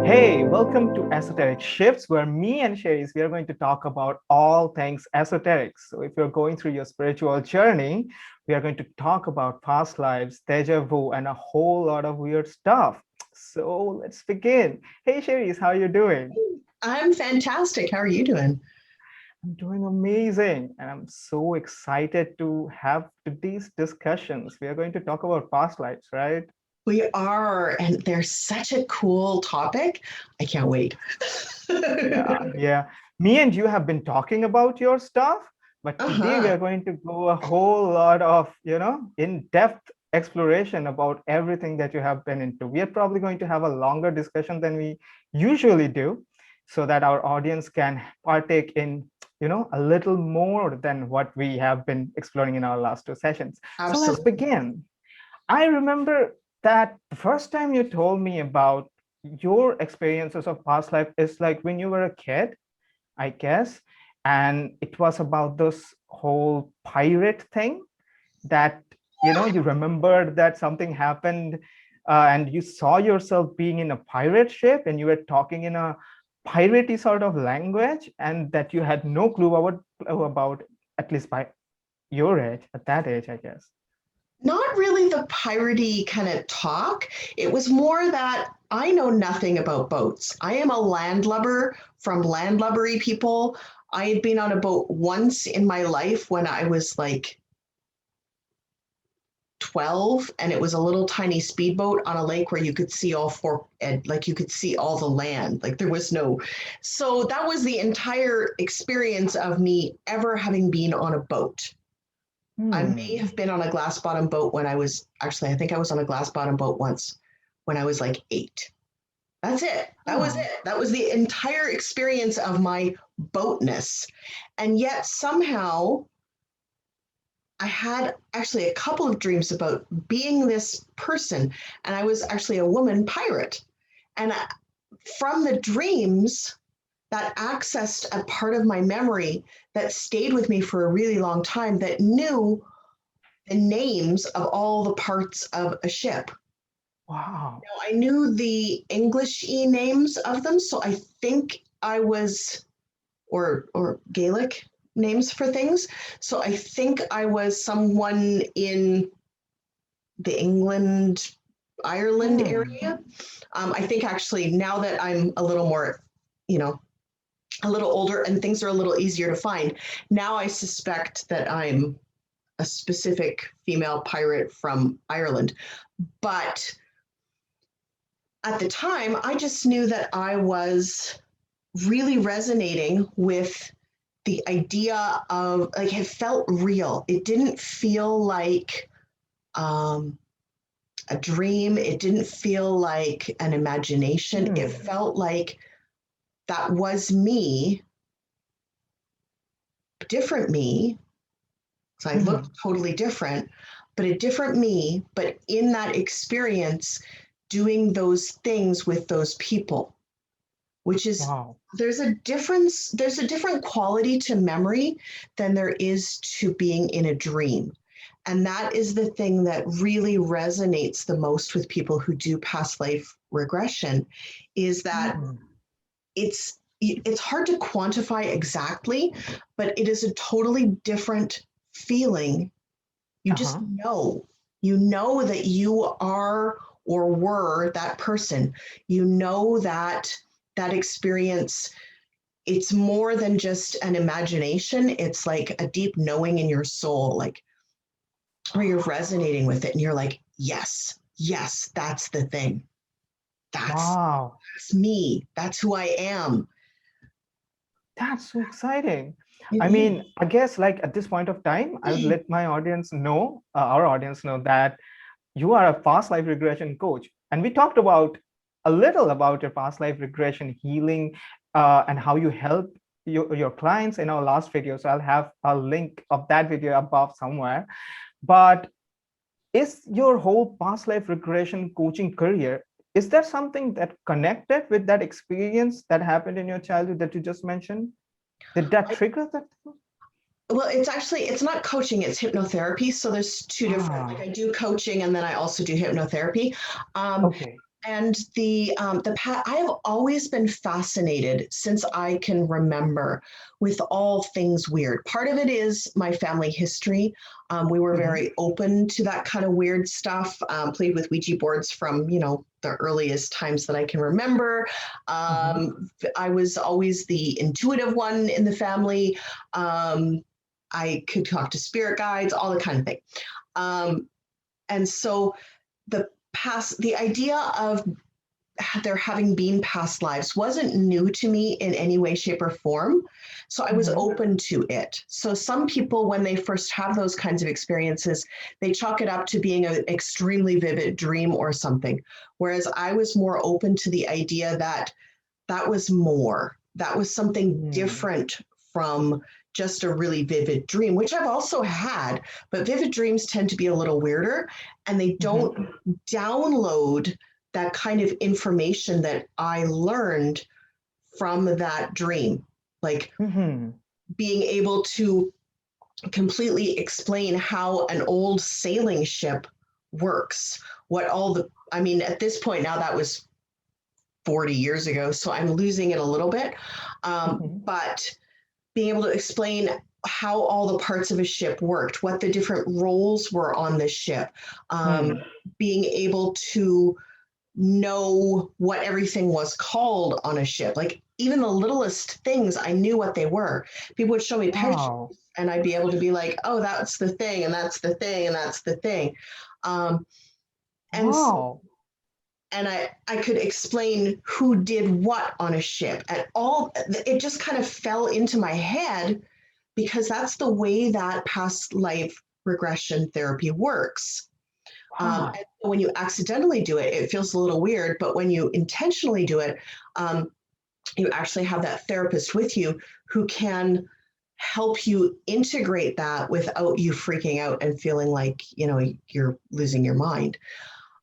Hey, welcome to Esoteric Shifts, where me and Sherry's we are going to talk about all things esoteric. So, if you're going through your spiritual journey, we are going to talk about past lives, deja vu, and a whole lot of weird stuff. So, let's begin. Hey, Sherry's, how are you doing? I'm fantastic. How are you doing? I'm doing amazing, and I'm so excited to have today's discussions. We are going to talk about past lives, right? We are, and there's such a cool topic. I can't wait. Yeah. Me and you have been talking about your stuff, but today we Uh-huh. are going to go a whole lot of, in-depth exploration about everything that you have been into. We are probably going to have a longer discussion than we usually do, so that our audience can partake in, a little more than what we have been exploring in our last two sessions. So let's Absolutely. begin. I remember that the first time you told me about your experiences of past life is like when you were a kid, I guess. And it was about this whole pirate thing that, you remembered that something happened and you saw yourself being in a pirate ship and you were talking in a piratey sort of language and that you had no clue about at least by your age, at that age, I guess. Not really the piratey kind of talk. It was more that I know nothing about boats. I am a landlubber from landlubbery people. I had been on a boat once in my life when I was like 12, and it was a little tiny speedboat on a lake where you could see all four, and like you could see all the land, like there was no. So that was the entire experience of me ever having been on a boat. I may Hmm. have been on a glass bottom boat when I was actually, I think I was on a glass bottom boat once when I was like 8. That's it. That was Oh. it. That was the entire experience of my boatness. And yet somehow I had actually a couple of dreams about being this person, and I was actually a woman pirate. And from the dreams, that accessed a part of my memory that stayed with me for a really long time that knew the names of all the parts of a ship. Wow. Now, I knew the English names of them, so I think I was, or Gaelic names for things. So I think I was someone in the England, Ireland Hmm. area. I think actually now that I'm a little more, you know, a little older and things are a little easier to find, now I suspect that I'm a specific female pirate from Ireland. But at the time, I just knew that I was really resonating with the idea of like it felt real. It didn't feel like um, a dream. It didn't feel like an imagination. It Hmm. felt like that was me, different me. So I looked Hmm. totally different, but a different me, but in that experience, doing those things with those people, which is Wow. there's a difference, there's a different quality to memory than there is to being in a dream. And that is the thing that really resonates the most with people who do past life regression is that Hmm. it's hard to quantify exactly, but it is a totally different feeling. You just Uh-huh. you know that you are or were that person. You know that that experience, it's more than just an imagination. It's like a deep knowing in your soul, like where you're resonating with it and you're like, yes, yes, that's the thing. That's Wow. that's me. That's who I am. That's so exciting. It I is. mean, I guess like at this point of time, I would let my audience know, our audience know that you are a past life regression coach. And we talked about a little about your past life regression healing and how you help your clients in our last video. So I'll have a link of that video above somewhere. But is your whole past life regression coaching career, is there something that connected with that experience that happened in your childhood that you just mentioned? Did that trigger that? Well, it's actually it's not coaching, it's hypnotherapy. So there's two different, like Ah, I do coaching and then I also do hypnotherapy. Um, okay. And I have always been fascinated since I can remember with all things weird. Part of it is my family history. We were very open to that kind of weird stuff. Played with Ouija boards from, you know, the earliest times that I can remember. I was always the intuitive one in the family. I could talk to spirit guides, all the kind of thing. And so the idea of there having been past lives wasn't new to me in any way, shape, or form. So I was open to it. So some people, when they first have those kinds of experiences, they chalk it up to being an extremely vivid dream or something. Whereas I was more open to the idea that that was more, that was something different from just a really vivid dream, which I've also had, but vivid dreams tend to be a little weirder, and they don't download that kind of information that I learned from that dream. Like being able to completely explain how an old sailing ship works, I mean, at this point now, that was 40 years ago, so I'm losing it a little bit. But being able to explain how all the parts of a ship worked, what the different roles were on the ship, being able to know what everything was called on a ship. Like even the littlest things, I knew what they were. People would show me pictures and I'd be able to be like, oh, that's the thing, and that's the thing, and that's the thing. And I could explain who did what on a ship, and it just kind of fell into my head because that's the way that past life regression therapy works. And when you accidentally do it, it feels a little weird, but when you intentionally do it, you actually have that therapist with you who can help you integrate that without you freaking out and feeling like, you know, you're losing your mind.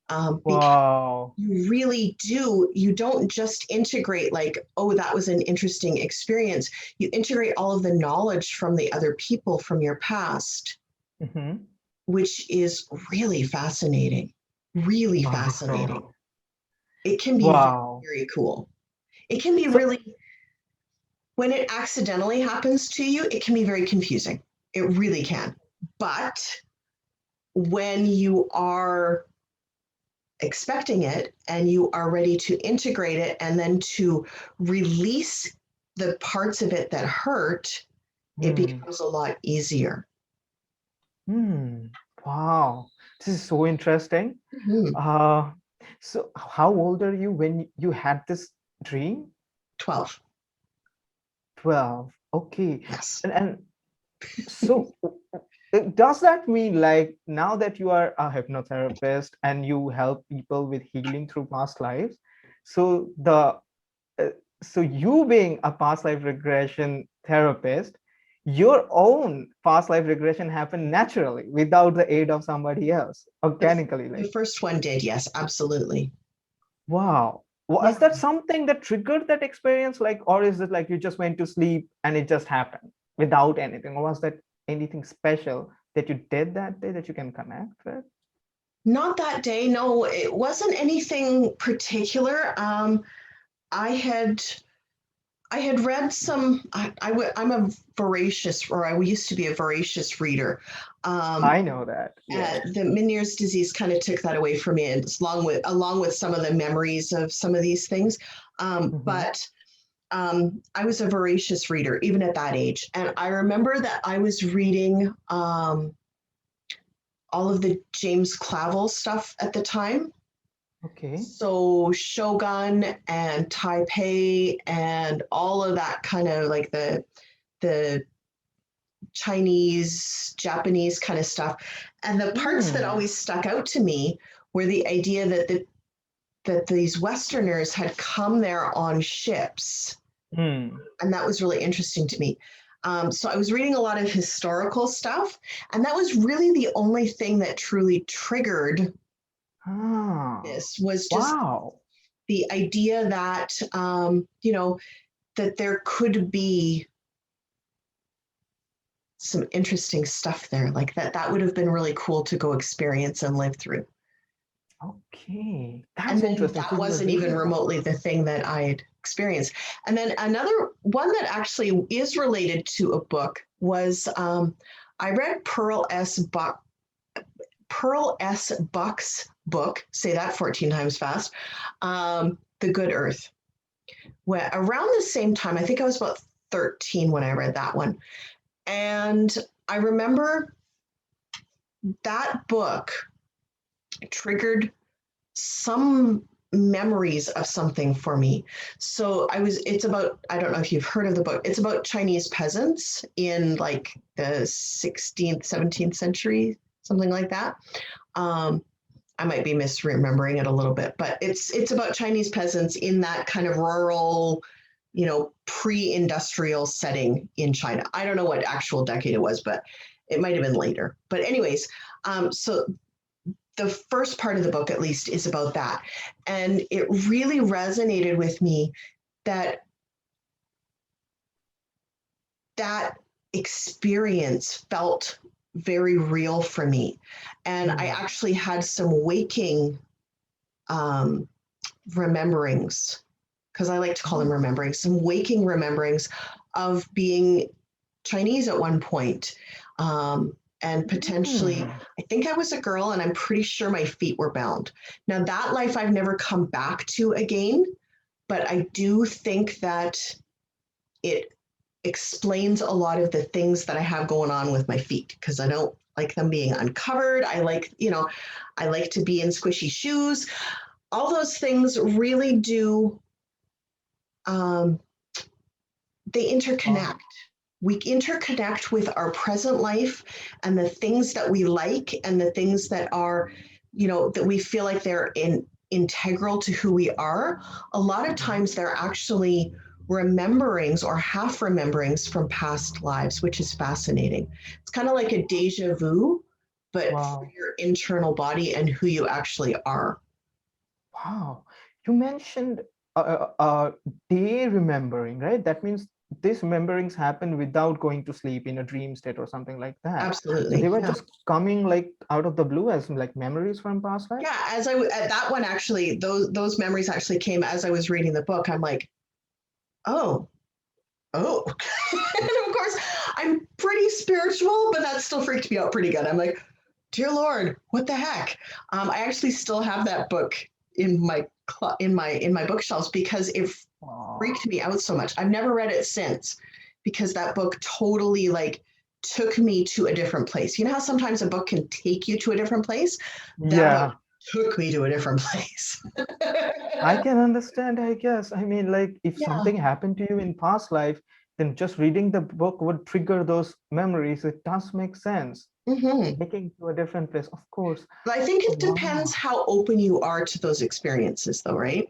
Because you really do, you don't just integrate like, oh, that was an interesting experience. You integrate all of the knowledge from the other people from your past, which is really fascinating, really fascinating. It can be very, very cool. It can be really, when it accidentally happens to you, it can be very confusing. It really can. But when you are expecting it and you are ready to integrate it and then to release the parts of it that hurt, it becomes a lot easier. Wow, this is so interesting. So how old are you when you had this dream? 12. 12. Okay. Yes. And so does that mean like now that you are a hypnotherapist and you help people with healing through past lives, so so you being a past life regression therapist, your own past life regression happened naturally without the aid of somebody else, organically? The first one did, yes, absolutely. Wow. Was that something that triggered that experience, like, or is it like you just went to sleep and it just happened without anything, or was that anything special that you did that day that you can connect with? Not that day, no, it wasn't anything particular. I had read some, I'm a voracious, or I used to be a voracious reader. I know that. Yeah. The Meniere's disease kind of took that away from me, and along with some of the memories of some of these things. But I was a voracious reader, even at that age. And I remember that I was reading all of the James Clavell stuff at the time. Okay. So Shogun and Taipei and all of that kind of like the Chinese, Japanese kind of stuff. And the parts that always stuck out to me were the idea that these Westerners had come there on ships. And that was really interesting to me. So I was reading a lot of historical stuff, and that was really the only thing that truly triggered this, was just the idea that, you know, that there could be some interesting stuff there, like that would have been really cool to go experience and live through. Okay, And that's then interesting. that So you were wasn't even reading. remotely the thing that I had experienced. And then another one that actually is related to a book was I read Pearl S. Buck's book, say that 14 times fast, The Good Earth. Well, around the same time, I think I was about 13 when I read that one. And I remember that book triggered some memories of something for me. So it's about, I don't know if you've heard of the book, it's about Chinese peasants in like the 16th, 17th century, something like that. I might be misremembering it a little bit, but it's about Chinese peasants in that kind of rural, pre-industrial setting in China. I don't know what actual decade it was, but it might have been later. But anyways, so the first part of the book, at least, is about that. And it really resonated with me that experience felt very real for me. And I actually had some waking rememberings, because I like to call them rememberings, some waking rememberings of being Chinese at one point. And potentially, I think I was a girl, and I'm pretty sure my feet were bound. Now, that life I've never come back to again, but I do think that it explains a lot of the things that I have going on with my feet, because I don't like them being uncovered. I like to be in squishy shoes. All those things really do, they interconnect. We interconnect with our present life and the things that we like and the things that are, that we feel like they're integral to who we are. A lot of times they're actually rememberings or half rememberings from past lives, which is fascinating. It's kind of like a deja vu, but for your internal body and who you actually are. Wow. You mentioned day remembering, right? That means these rememberings happen without going to sleep in a dream state or something like that. Absolutely. So they were Yeah. just coming like out of the blue as like memories from past life? Yeah, at that one, actually, those memories actually came as I was reading the book. I'm like, oh. And of course, I'm pretty spiritual, but that still freaked me out pretty good. I'm like, dear Lord, what the heck? I actually still have that book in my bookshelves because it freaked me out so much. I've never read it since, because that book totally took me to a different place. You know how sometimes a book can take you to a different place? That book took me to a different place. I can understand, I guess. I mean, like if Yeah. something happened to you in past life, then just reading the book would trigger those memories. It does make sense. Taking to a different place, of course. But I think it depends how open you are to those experiences, though, right?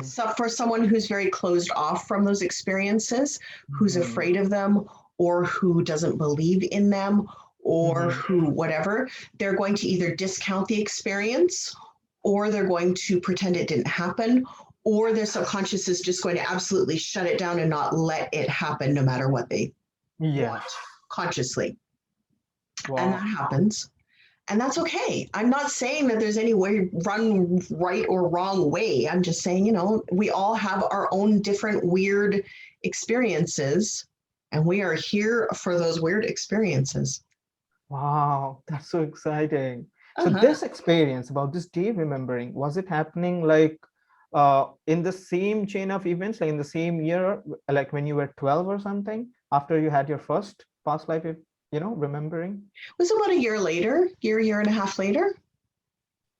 So for someone who's very closed off from those experiences, who's afraid of them, or who doesn't believe in them, or who whatever, they're going to either discount the experience, or they're going to pretend it didn't happen, or their subconscious is just going to absolutely shut it down and not let it happen no matter what they want consciously. And that happens. And that's okay. I'm not saying that there's any way run right or wrong way. I'm just saying, we all have our own different weird experiences, and we are here for those weird experiences. Wow, that's so exciting. So this experience about this day remembering, was it happening like in the same chain of events, like in the same year, like when you were 12 or something, after you had your first past life, remembering? It was about a year later, year and a half later.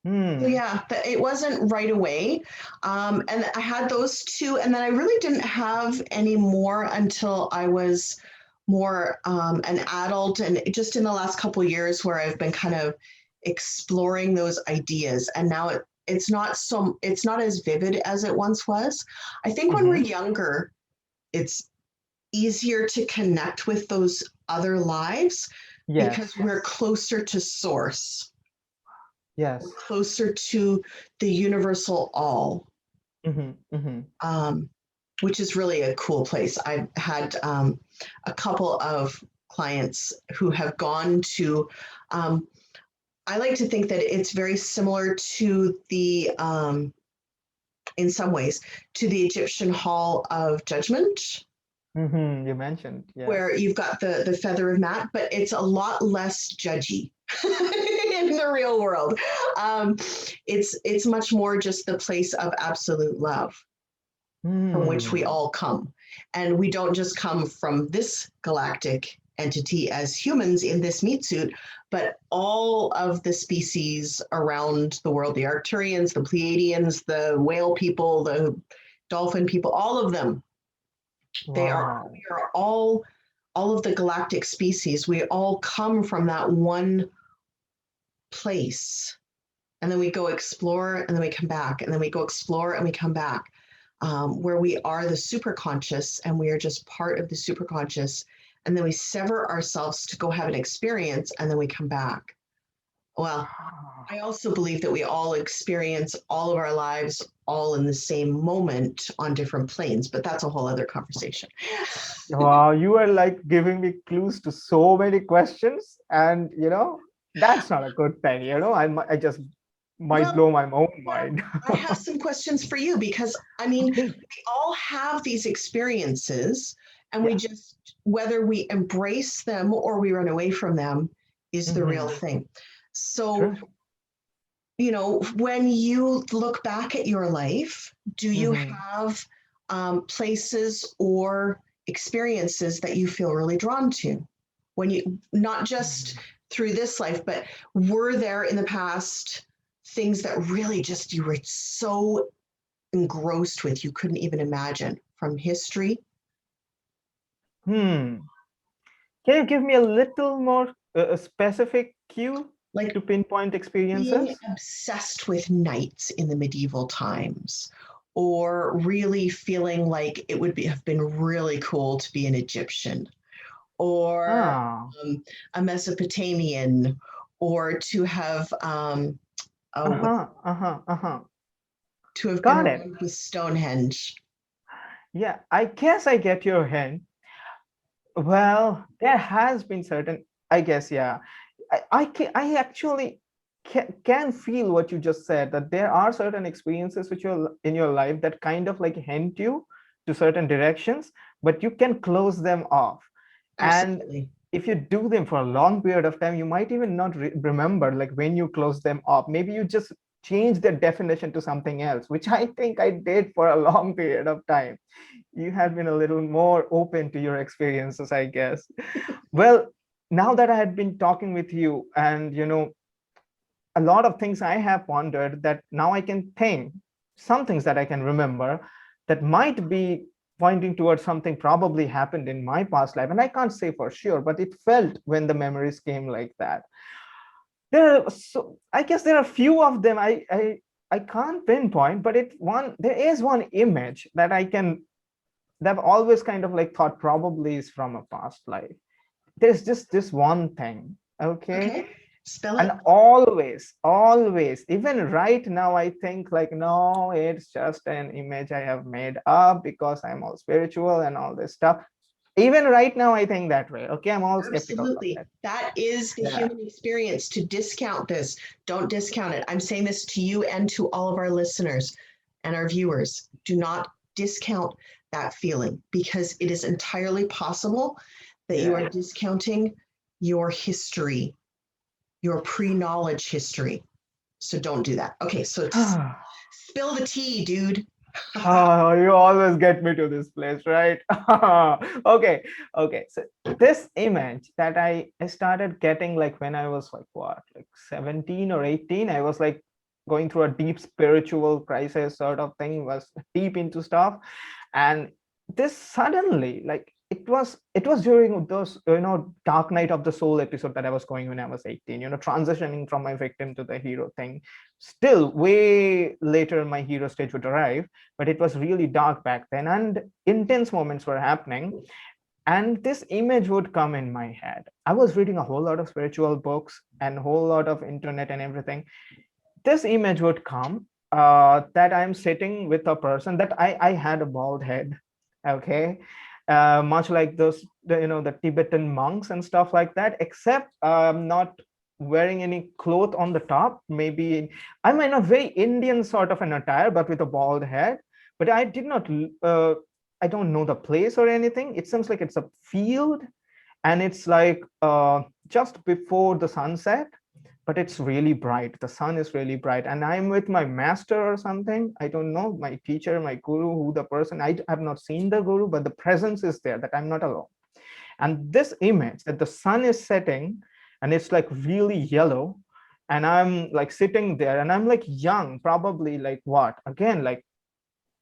So yeah, it wasn't right away. And I had those two, and then I really didn't have any more until I was more an adult, and just in the last couple of years where I've been kind of exploring those ideas. And now it's not as vivid as it once was. I think when we're younger, it's easier to connect with those other lives because we're closer to source. We're closer to the universal all, which is really a cool place. I've had a couple of clients who have gone to I like to think that it's very similar to the, in some ways, to the Egyptian Hall of Judgment, You mentioned, yes. where you've got the feather of Maat, but it's a lot less judgy in the real world. It's much more just the place of absolute love from which we all come. And we don't just come from this galactic entity as humans in this meat suit, but all of the species around the world, the Arcturians, the Pleiadians, the whale people, the dolphin people, all of them. Wow. We are all of the galactic species. We all come from that one place. And then we go explore, and then we come back, and then we go explore, and we come back, where we are the superconscious, and we are just part of the superconscious. And then we sever ourselves to go have an experience, and then we come back. Well, I also believe that we all experience all of our lives all in the same moment on different planes, but that's a whole other conversation. Wow, you are like giving me clues to so many questions, and that's not a good thing. I just might blow my own mind. I have some questions for you, because I mean, Okay. we all have these experiences, and we just, whether we embrace them or we run away from them is the real thing. So, True. when you look back at your life, do you have places or experiences that you feel really drawn to? When you, not just through this life, but were there in the past things that really just you were so engrossed with you couldn't even imagine from history? Can you give me a little more specific cue, Like to pinpoint being experiences? obsessed with knights in the medieval times, or really feeling like it would have been really cool to be an Egyptian, or Ah, a Mesopotamian, or to have to have been got it. around with Stonehenge. Yeah, I guess I get your hint. Well, there has been certain, I guess, yeah. I actually can feel what you just said, that there are certain experiences which are in your life that kind of like hint you to certain directions, but you can close them off. And Absolutely. if you do them for a long period of time, you might even not remember like when you close them off. Maybe you just change the definition to something else, which I think I did for a long period of time. You have been a little more open to your experiences, I guess. Well, now that I had been talking with you, and a lot of things I have pondered, that now I can think some things that I can remember that might be pointing towards something probably happened in my past life. And I can't say for sure, but it felt when the memories came like that. So I guess there are few of them I can't pinpoint, but there is one image that I've always kind of like thought probably is from a past life. There's just this one thing, okay? Okay. Spell it. And always, even right now, I think like, no, it's just an image I have made up because I'm all spiritual and all this stuff. Even right now, I think that way. Okay, I'm all skeptical about Absolutely. that. That is the Yeah. human experience. To discount this, don't discount it. I'm saying this to you and to all of our listeners and our viewers. Do not discount that feeling, because it is entirely possible that you are discounting your history, your pre-knowledge history. So don't do that. Okay, so spill the tea, dude. Oh, you always get me to this place, right? Okay. So this image that I started getting like when I was like what, like 17 or 18, I was like going through a deep spiritual crisis sort of thing, was deep into stuff. And this suddenly, like it was during those dark night of the soul episode that I was going when I was 18, transitioning from my victim to the hero thing. Still way later my hero stage would arrive, but it was really dark back then, and intense moments were happening. And this image would come in my head. I was reading a whole lot of spiritual books and a whole lot of internet and everything. This image would come, that I'm sitting with a person that I had a bald head, okay, much like those the Tibetan monks and stuff like that, except not wearing any cloth on the top. Maybe I'm in a very Indian sort of an attire, but with a bald head. But I did not, I don't know the place or anything. It seems like it's a field, and it's like just before the sunset, but it's really bright. The sun is really bright, and I'm with my master or something. I don't know, my teacher, my guru, who the person. I have not seen the guru, but the presence is there that I'm not alone. And this image that the sun is setting and it's like really yellow, and I'm like sitting there, and I'm like young, probably like what, again, like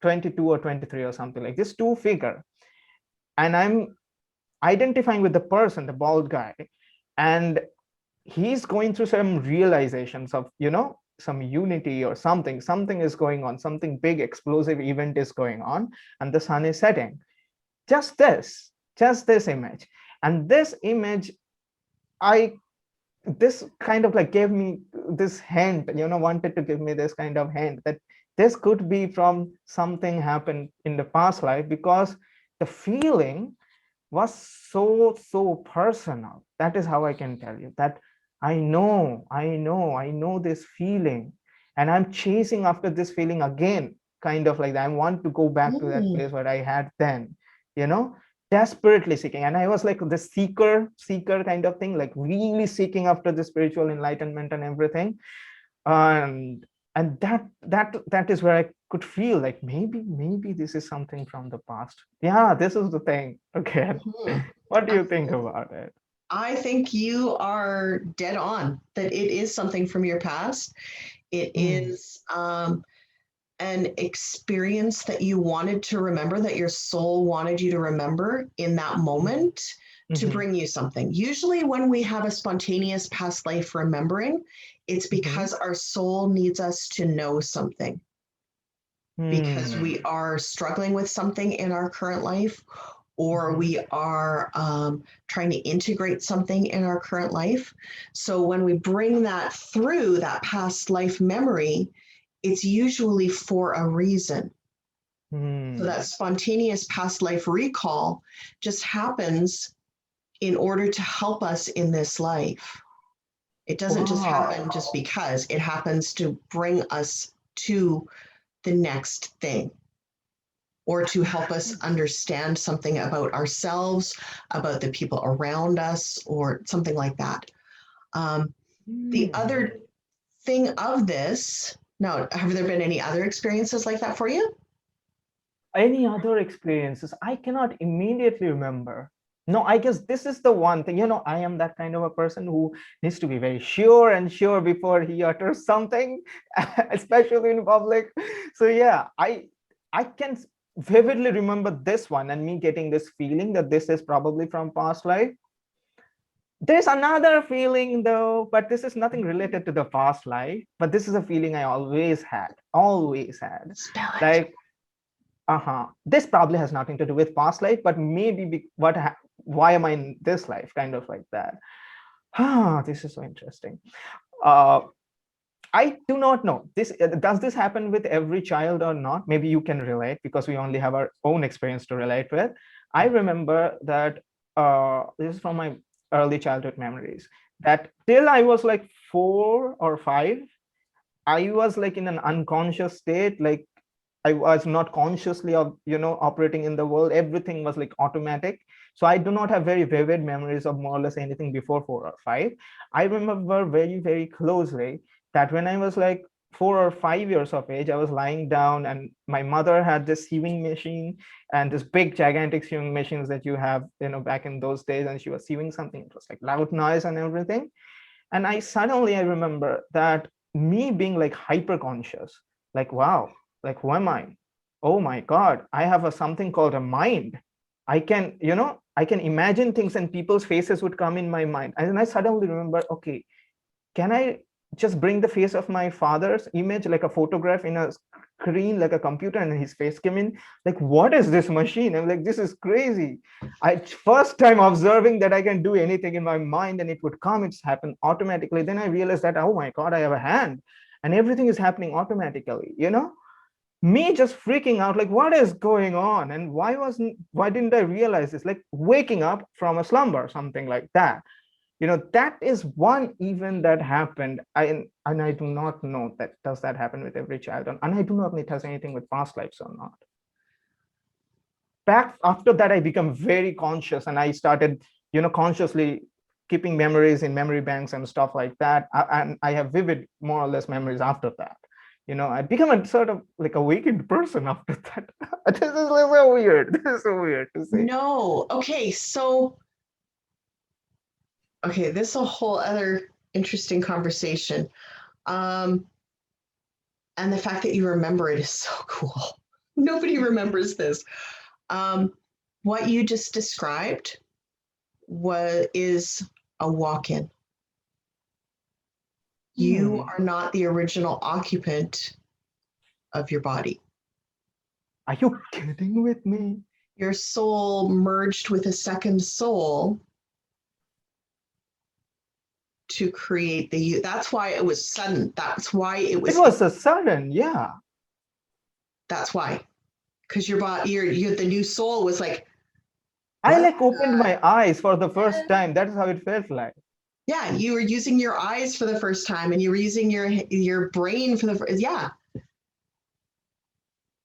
22 or 23 or something, like this two figure, and I'm identifying with the person, the bald guy, and he's going through some realizations of, some unity or something is going on, something big explosive event is going on, and the sun is setting. just this just this image, and this image, I this kind of like gave me this hint, wanted to give me this kind of hint that this could be from something happened in the past life, because the feeling was so personal. That is how I can tell you that I know this feeling, and I'm chasing after this feeling again, kind of like that. I want to go back to that place where I had then, you know desperately seeking. And I was like the seeker kind of thing, like really seeking after the spiritual enlightenment and everything. And that is where I could feel like maybe this is something from the past. Yeah, this is the thing. Okay. What do you think about it? I think you are dead on that it is something from your past. It is an experience that you wanted to remember, that your soul wanted you to remember in that moment to bring you something. Usually when we have a spontaneous past life remembering, it's because our soul needs us to know something, because we are struggling with something in our current life, or we are trying to integrate something in our current life. So when we bring that through, that past life memory, it's usually for a reason. So that spontaneous past life recall just happens in order to help us in this life. It doesn't just happen just because. It happens to bring us to the next thing, or to help us understand something about ourselves, about the people around us, or something like that. The other thing of this, now, have there been any other experiences like that for you? Any other experiences? I cannot immediately remember. No, I guess this is the one thing. I am that kind of a person who needs to be very sure before he utters something, especially in public. So yeah, I can vividly remember this one, and me getting this feeling that this is probably from past life. There's another feeling though, but this is nothing related to the past life, but this is a feeling I always had. Spell it. Like, this probably has nothing to do with past life, but maybe why am I in this life, kind of like that. This is so interesting. I do not know this. Does this happen with every child or not? Maybe you can relate, because we only have our own experience to relate with. I remember that this is from my early childhood memories, that till I was like 4 or 5, I was like in an unconscious state. Like, I was not consciously operating in the world. Everything was like automatic. So I do not have very vivid memories of more or less anything before 4 or 5. I remember very, very closely that when I was like 4 or 5 years of age, I was lying down, and my mother had this sewing machine, and this big gigantic sewing machines that you have, back in those days. And she was sewing something. It was like loud noise and everything. And I remember that me being like hyper conscious, like, wow, like, who am I? Oh my God, I have something called a mind. I can imagine things, and people's faces would come in my mind. And then I suddenly remember, okay, can I just bring the face of my father's image, like a photograph in a screen, like a computer, and his face came in? Like, what is this machine? I'm like, this is crazy. I first time observing that I can do anything in my mind and it would come, it's happened automatically. Then I realized that, oh my God, I have a hand, and everything is happening automatically, me just freaking out, like, what is going on? And why didn't I realize this? Like waking up from a slumber, something like that. That is one event that happened. And I do not know that does that happen with every child, and I do not know it has anything with past lives or not. Back after that, I become very conscious, and I started, consciously keeping memories in memory banks and stuff like that. And I have vivid, more or less, memories after that. I become a sort of like awakened person after that. This is so weird. This is so weird to say. No. Okay. So, okay, this is a whole other interesting conversation. And the fact that you remember it is so cool. Nobody remembers this. What you just described is a walk-in. You are not the original occupant of your body. Are you kidding with me? Your soul merged with a second soul to create the you. That's why it was sudden. That's why it was. It was a sudden, yeah. That's why, because your body, the new soul was like. I like opened my eyes for the first time. That's how it felt like. Yeah, you were using your eyes for the first time, and you were using your brain for the first. Yeah.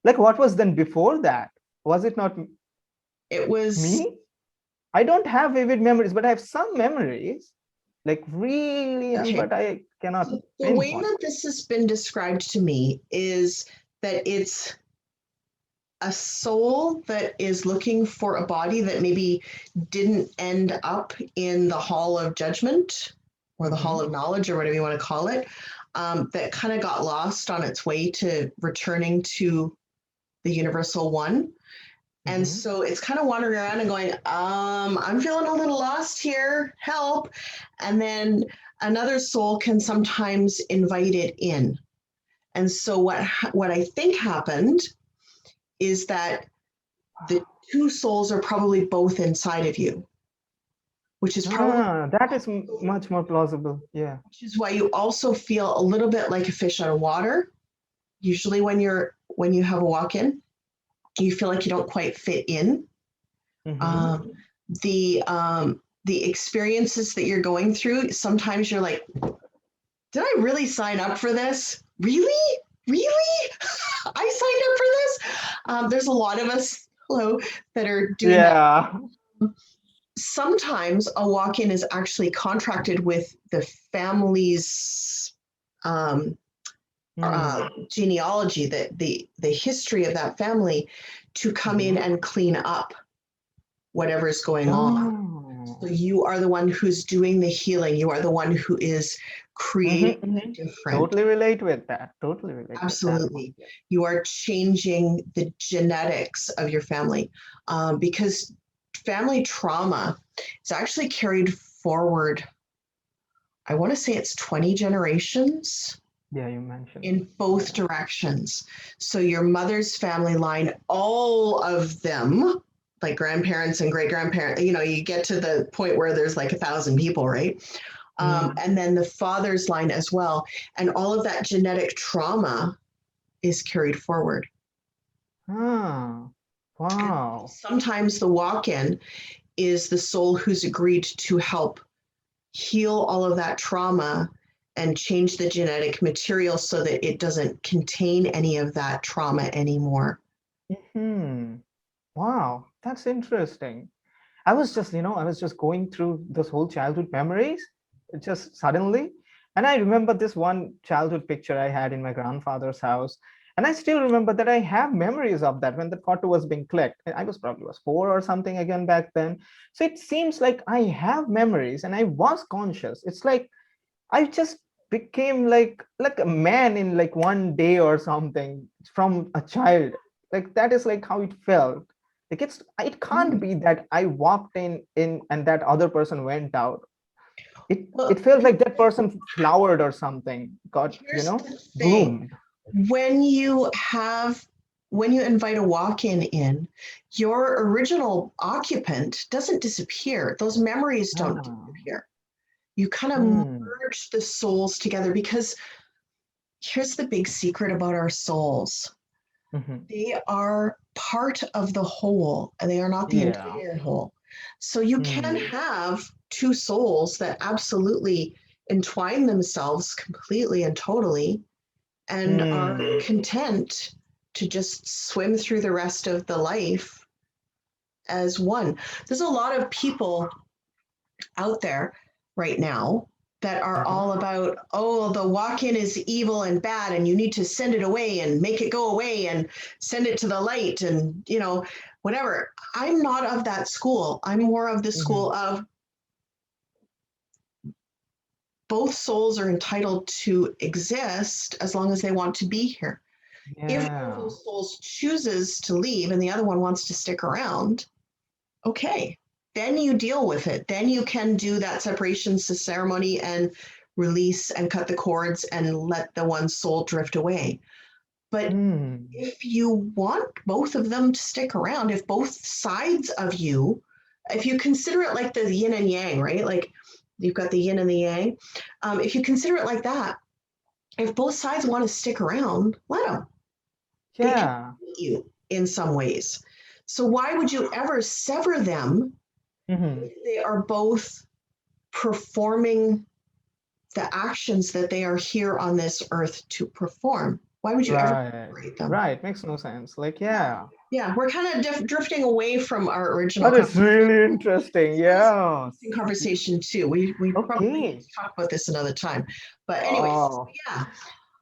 Like, what was then before that? Was it not? It was me. I don't have vivid memories, but I have some memories, like really young, but I cannot. The way that this has been described to me is that it's a soul that is looking for a body that maybe didn't end up in the hall of judgment or the hall of knowledge or whatever you want to call it, that kind of got lost on its way to returning to the universal one. And so it's kind of wandering around and going, I'm feeling a little lost here, help. And then another soul can sometimes invite it in. And so what I think happened is that the two souls are probably both inside of you, which is probably that is much more plausible. Yeah. Which is why you also feel a little bit like a fish out of water. Usually when you have a walk-in, you feel like you don't quite fit in. The experiences that you're going through, sometimes you're like, did I really sign up for this? Really? I signed up for this? There's a lot of us that are doing that. Sometimes a walk-in is actually contracted with the family's genealogy, the history of that family, to come in and clean up whatever's going on. So you are the one who's doing the healing. You are the one who is creating different. Totally relate with that. Totally relate. Absolutely. You are changing the genetics of your family, because family trauma is actually carried forward. I want to say it's 20 generations. Yeah, you mentioned. In both directions. So your mother's family line, all of them, like grandparents and great-grandparents, you get to the point where there's like 1,000 people, right? And then the father's line as well. And all of that genetic trauma is carried forward. Wow. And sometimes the walk-in is the soul who's agreed to help heal all of that trauma and change the genetic material so that it doesn't contain any of that trauma anymore. Wow, that's interesting. I was just going through this whole childhood memories, just suddenly. And I remember this one childhood picture I had in my grandfather's house. And I still remember that I have memories of that when the photo was being clicked. I was 4 or something again back then. So it seems like I have memories and I was conscious. It's like I just became like a man in like one day or something from a child. Like that is like how it felt. Like it can't be that I walked in and that other person went out. It felt like that person flowered or something, got bloomed. When you invite a walk-in in, your original occupant doesn't disappear. Those memories don't disappear. You kind of merge the souls together, because here's the big secret about our souls. They are part of the whole, and they are not the entire whole. So you can have two souls that absolutely entwine themselves completely and totally and are content to just swim through the rest of the life as one. There's a lot of people out there right now that are all about, oh, the walk-in is evil and bad and you need to send it away and make it go away and send it to the light and, you know, whatever. I'm not of that school. I'm more of the school of both souls are entitled to exist as long as they want to be here. If one of those souls chooses to leave and the other one wants to stick around, okay, then you deal with it. Then you can do that separation ceremony and release and cut the cords and let the one soul drift away. But if you want both of them to stick around, if both sides of you, if you consider it like the yin and yang, right? Like you've got the yin and the yang. If you consider it like that, if both sides want to stick around, let them. They can beat you in some ways. So why would you ever sever them if they are both performing the actions that they are here on this earth to perform? Why would you ever separate them? Right, makes no sense. Like, yeah, we're kind of drifting away from our original. That is really interesting. Yeah. Conversation too. We probably talk about this another time. But anyways,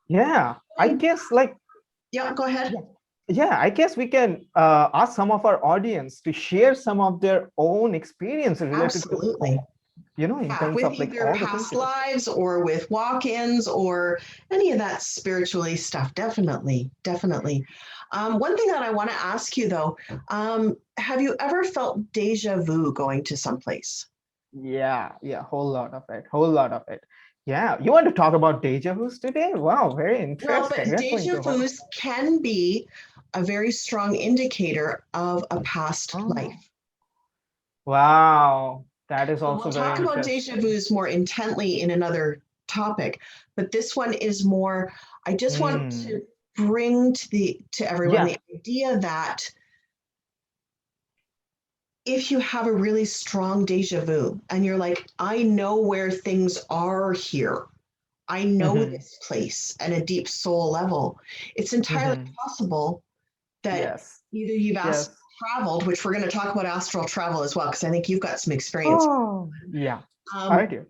yeah. I guess like. Yeah, go ahead. Yeah, I guess we can ask some of our audience to share some of their own experiences related to, you know, in terms with of like either past lives or with walk-ins or any of that spiritually stuff. Definitely. One thing that I want to ask you though, have you ever felt deja vu going to someplace? Yeah, whole lot of it. Yeah, you want to talk about deja vus today? Wow, very interesting. But deja vus can be a very strong indicator of a past life. Wow, that is also we'll very talk about deja vus more intently in another topic, but this one is more, I just want to bring to everyone the idea that if you have a really strong deja vu and you're like, I know where things are here, I know this place at a deep soul level, it's entirely possible that either you've traveled, which we're going to talk about astral travel as well, because I think you've got some experience. I do.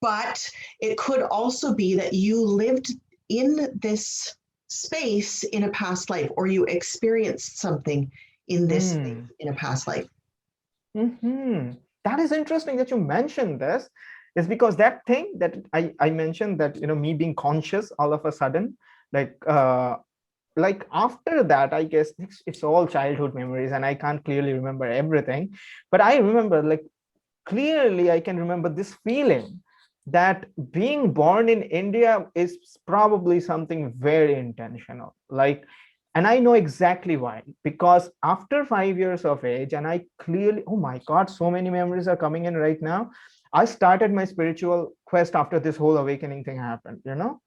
But it could also be that you lived in this space in a past life, or you experienced something in this space in a past life. That is interesting that you mentioned this. Is because that thing that I mentioned, that, you know, me being conscious all of a sudden, like after that, I guess it's all childhood memories and I can't clearly remember everything, but I remember, like, clearly I can remember this feeling that being born in India is probably something very intentional. Like, and I know exactly why, because after 5 years of age, and I clearly, oh my God, so many memories are coming in right now. I started my spiritual quest after this whole awakening thing happened, you know?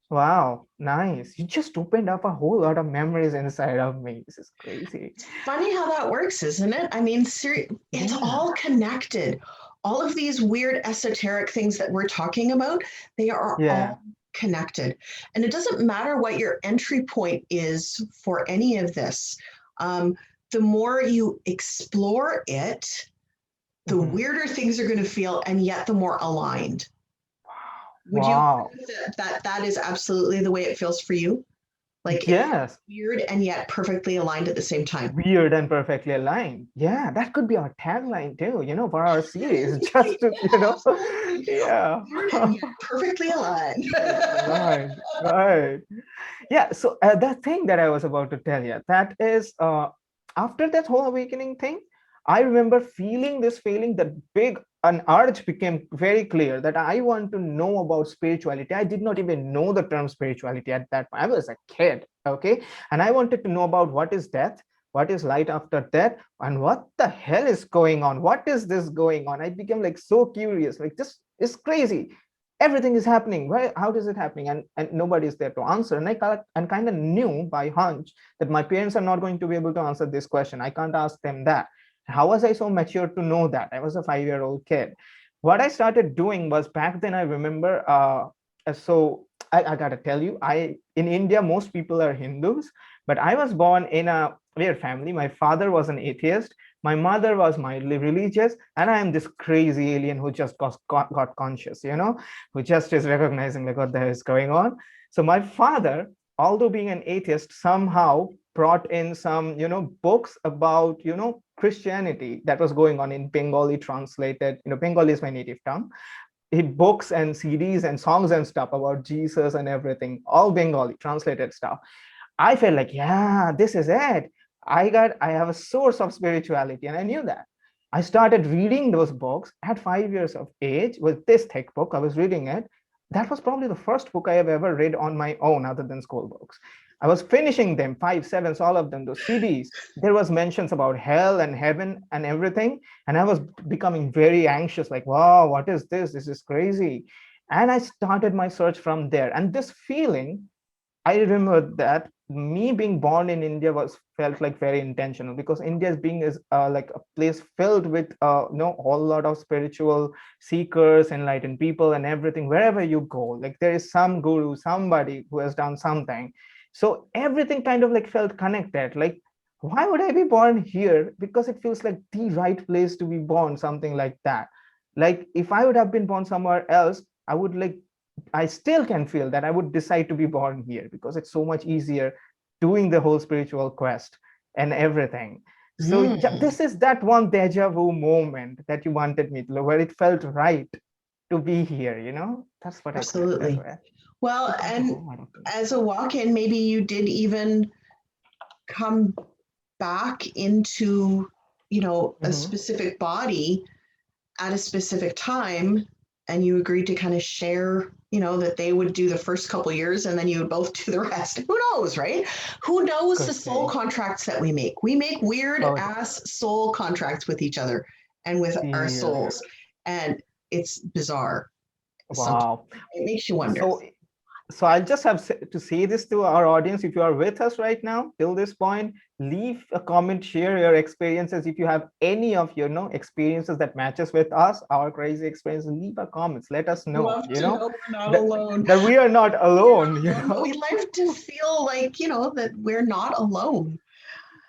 Wow, nice. You just opened up a whole lot of memories inside of me. This is crazy. It's funny how that works, isn't it? I mean, it's all connected. All of these weird esoteric things that we're talking about, they are all connected. And it doesn't matter what your entry point is for any of this. The more you explore it, the weirder things are going to feel, and yet the more aligned. Would you agree that is absolutely the way it feels for you? Like, it's weird and yet perfectly aligned at the same time. Weird and perfectly aligned. Yeah, that could be our tagline too, you know, for our series. Just to, you know, Weird and yet perfectly aligned. Right. Yeah, so that thing that I was about to tell you, that is, after that whole awakening thing, I remember feeling this feeling that an urge became very clear that I want to know about spirituality. I did not even know the term spirituality at that point. I was a kid, okay? And I wanted to know about what is death, what is light after death, and what the hell is going on? What is this going on? I became like so curious, like this is crazy. Everything is happening. Why? How is it happening? And nobody is there to answer. And I kind of knew by hunch that my parents are not going to be able to answer this question. I can't ask them that. How was I so mature to know that? I was a 5-year-old kid. what I started doing was, back then I remember, so I gotta tell you, in India, most people are Hindus, but I was born in a weird family. My father was an atheist, my mother was mildly religious, and I am this crazy alien who just got conscious, who just is recognizing like what the hell is going on. So my father, although being an atheist, somehow brought in some books about Christianity that was going on in Bengali, translated. Bengali is my native tongue. Books and CDs and songs and stuff about Jesus and everything, all Bengali translated stuff. I felt like, yeah, this is it. I have a source of spirituality, and I knew that. I started reading those books at 5 years of age with this thick book. I was reading it. That was probably the first book I have ever read on my own, other than school books. I was finishing them, five, sevens, all of them, those CDs. There was mentions about hell and heaven and everything. And I was becoming very anxious, like, wow, what is this? This is crazy. And I started my search from there. And this feeling, I remember that me being born in India was felt like very intentional, because India is being is like a place filled with a whole lot of spiritual seekers, enlightened people, and everything. Wherever you go, like there is some guru, somebody who has done something. So everything kind of like felt connected. Like, why would I be born here? Because it feels like the right place to be born, something like that. Like if I would have been born somewhere else, I would like I still can feel that I would decide to be born here, because it's so much easier doing the whole spiritual quest and everything. So yeah, Mm, this is that one deja vu moment that you wanted me to, where it felt right to be here. That's what I connected absolutely. with. Well, What do you think and about it? as a walk-in, maybe you did even come back into, a Mhm. specific body at a specific time, and you agreed to kind of share, that they would do the first couple years and then you would both do the rest. Who knows, right? Who knows the Could soul be. contracts that we make? We make weird Oh, ass soul contracts with each other and with our serious. souls. And it's bizarre. Sometimes Wow. it makes you wonder. So I'll just have to say this to our audience. If you are with us right now till this point, leave a comment, share your experiences. If you have any of your experiences that matches with us, our crazy experience, leave a comments. Let us know, Love to know we're not that, alone. that we are not We're not alone, alone, but we like to feel like, that we're not alone.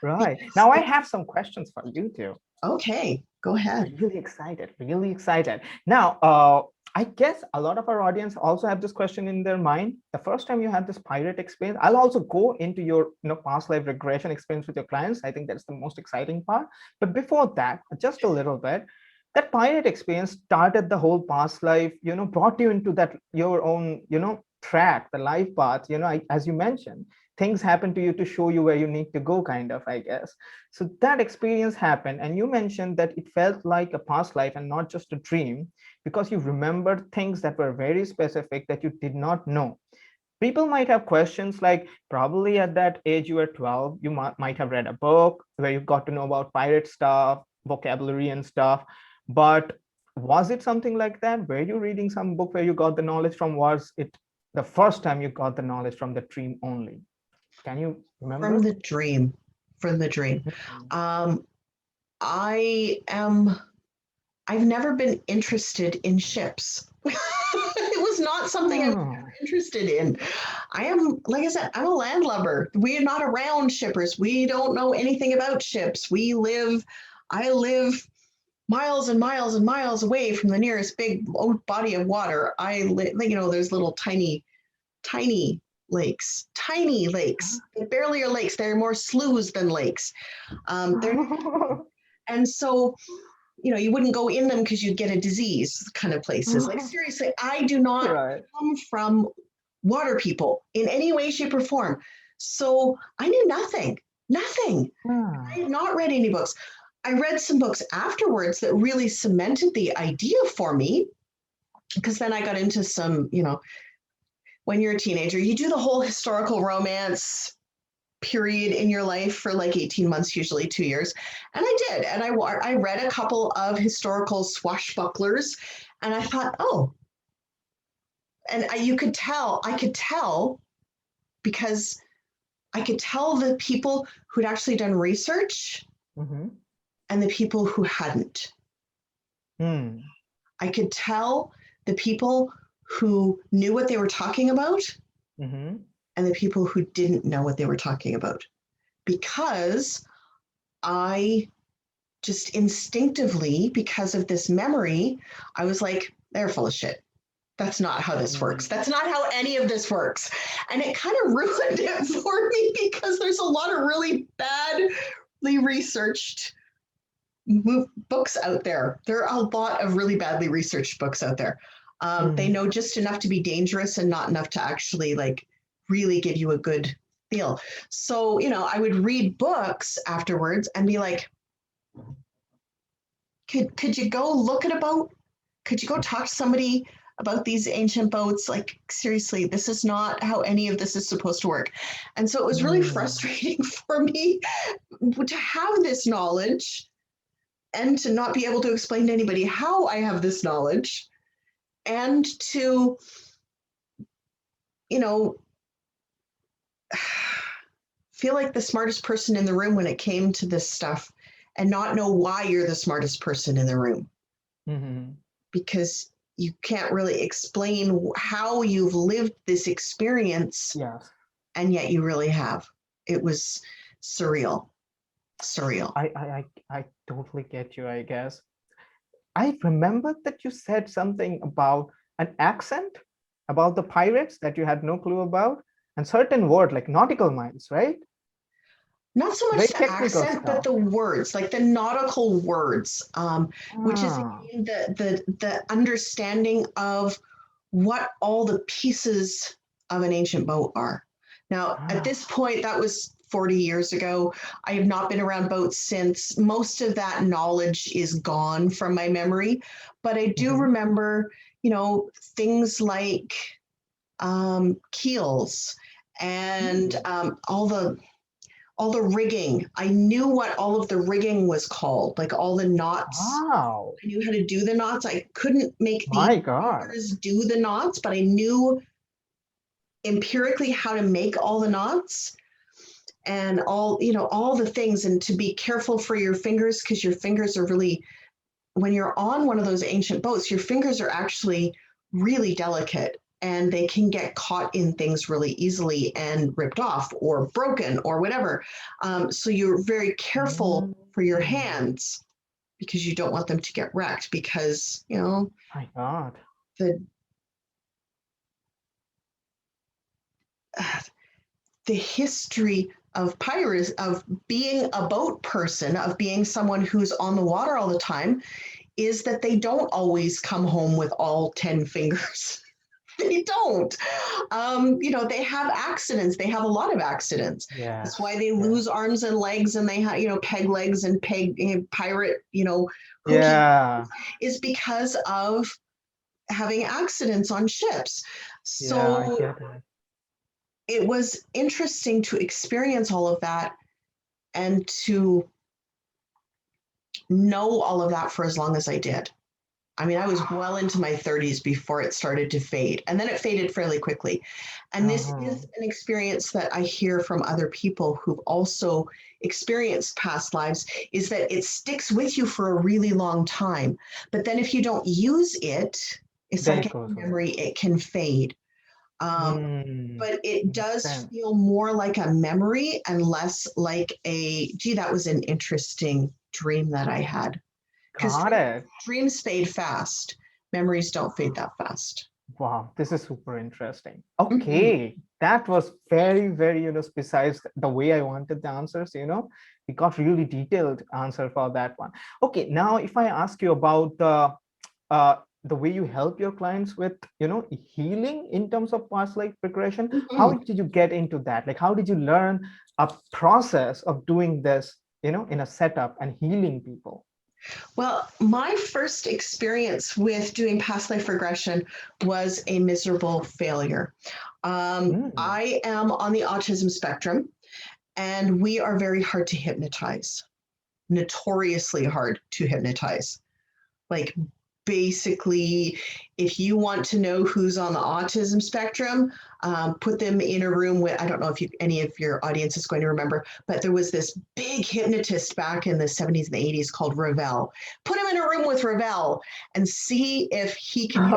Right. Because Now I it's have some questions for you too. okay. Go ahead. Really excited, really excited. Now, I guess a lot of our audience also have this question in their mind. The first time you had this pirate experience, I'll also go into your past life regression experience with your clients. I think that's the most exciting part. But before that, just a little bit, that pirate experience started the whole past life, brought you into that your own, track, the life path. As you mentioned, things happen to you to show you where you need to go, kind of, I guess. So that experience happened, and you mentioned that it felt like a past life and not just a dream, because you remembered things that were very specific that you did not know. People might have questions like, probably at that age you were 12, you might have read a book where you got to know about pirate stuff, vocabulary and stuff. But was it something like that? Were you reading some book where you got the knowledge from? Was it the first time you got the knowledge from the dream only? Can you From remember? the dream. From the dream. Mhm. Um, I am, I've never been interested in ships. It was not something I was Oh, ever interested in. I am, like I said, I'm a landlubber. We are not around shippers. We don't know anything about ships. I live miles and miles and miles away from the nearest big body of water. I live, there's little tiny tiny lakes. They barely are lakes. They're more sloughs than lakes. They're and so you wouldn't go in them because you'd get a disease kind of places. Like seriously, I do not right. come from water people in any way, shape, or form. So I knew nothing, nothing. I Ah, had not read any books. I read some books afterwards that really cemented the idea for me because then I got into some, when you're a teenager, you do the whole historical romance period in your life for like 18 months, usually 2 years. And I did. And I read a couple of historical swashbucklers and I thought, oh, and I could tell because I could tell the people who'd actually done research mhm. and the people who hadn't. Hmm. I could tell the people who knew what they were talking about Mm-hmm. and the people who didn't know what they were talking about, because I just instinctively, because of this memory, I was like, they're full of shit. That's not how this works. That's not how any of this works. And it kind of ruined it for me, because there's a lot of really badly researched books out there. There are a lot of really badly researched books out there. They know just enough to be dangerous and not enough to actually like really give you a good feel. So, you know, I would read books afterwards and be like, could you go look at a boat? Could you go talk to somebody about these ancient boats? Like, seriously, this is not how any of this is supposed to work. And so it was really frustrating for me to have this knowledge and to not be able to explain to anybody how I have this knowledge, and to, you know, feel like the smartest person in the room when it came to this stuff, and not know why you're the smartest person in the room. Mm-hmm. Because you can't really explain how you've lived this experience. Yes. And yet you really have. It was surreal. I totally get you, I guess. I remember that you said something about an accent, about the pirates that you had no clue about, and certain word like nautical miles, right? Not so much Very the technical accent, but stuff. the words, like the nautical words, which is Ah, again the understanding of what all the pieces of an ancient boat are. Now, at ah, this point, that was 40 years ago. I have not been around boats since. Most of that knowledge is gone from my memory, but I do mhm. remember, you know, things like keels and all the rigging. I knew what all of the rigging was called, like all the knots. Wow, I knew how to do the knots. I couldn't make the my God. fingers do the knots, but I knew empirically how to make all the knots and all, you know, all the things, and to be careful for your fingers, because your fingers are really, when you're on one of those ancient boats, your fingers are actually really delicate, and they can get caught in things really easily and ripped off or broken or whatever. So you're very careful for your Mm, hands, because you don't want them to get wrecked, because, you know, my God. the the history of pirates, of being a boat person, of being someone who's on the water all the time, is that they don't always come home with all 10 fingers. They don't. You know, they have accidents. They have a lot of accidents. That's why Yes, they yes. lose arms and legs, and they have, you know, peg legs and pirate, you know, hooky, Yeah, is because of having accidents on ships. yeah, I So get it. it was interesting to experience all of that and to know all of that for as long as I did. I mean, I was well into my 30s before it started to fade, and then it faded fairly quickly. And this Uh-huh. is an experience that I hear from other people who've also experienced past lives, is that it sticks with you for a really long time. But then if you don't use it, it's Then like it any goes away. memory, it can fade. Um, but it Makes does sense. feel more like a memory and less like a, gee, that was an interesting dream that I had. Because Got it. dreams fade fast, memories don't fade that fast. Wow, this is super interesting. Mhm. Okay, that was very, very, precise the way I wanted the answers, We got really detailed answer for that one. Okay, now if I ask you about the way you help your clients with, healing in terms of past life regression, how Mhm. did you get into that? Like, how did you learn a process of doing this, in a setup and healing people? Well, my first experience with doing past life regression was a miserable failure. Mm, I am on the autism spectrum, and we are very hard to hypnotize, notoriously hard to hypnotize. Like basically, if you want to know who's on the autism spectrum, put them in a room with, I don't know if any of your audience is going to remember, but there was this big hypnotist back in the 70s and the 80s called Ravel. Put him in a room with Ravel and see if he can.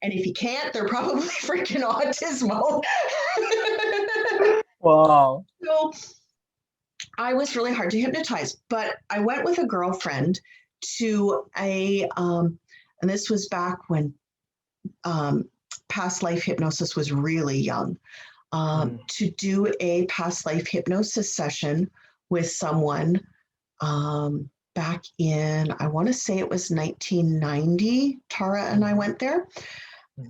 And if he can't, they're probably freaking autismo. Wow. So I was really hard to hypnotize, but I went with a girlfriend to and this was back when past life hypnosis was really young, to do a past life hypnosis session with someone back in, I want to say it was 1990. Tara and I went there.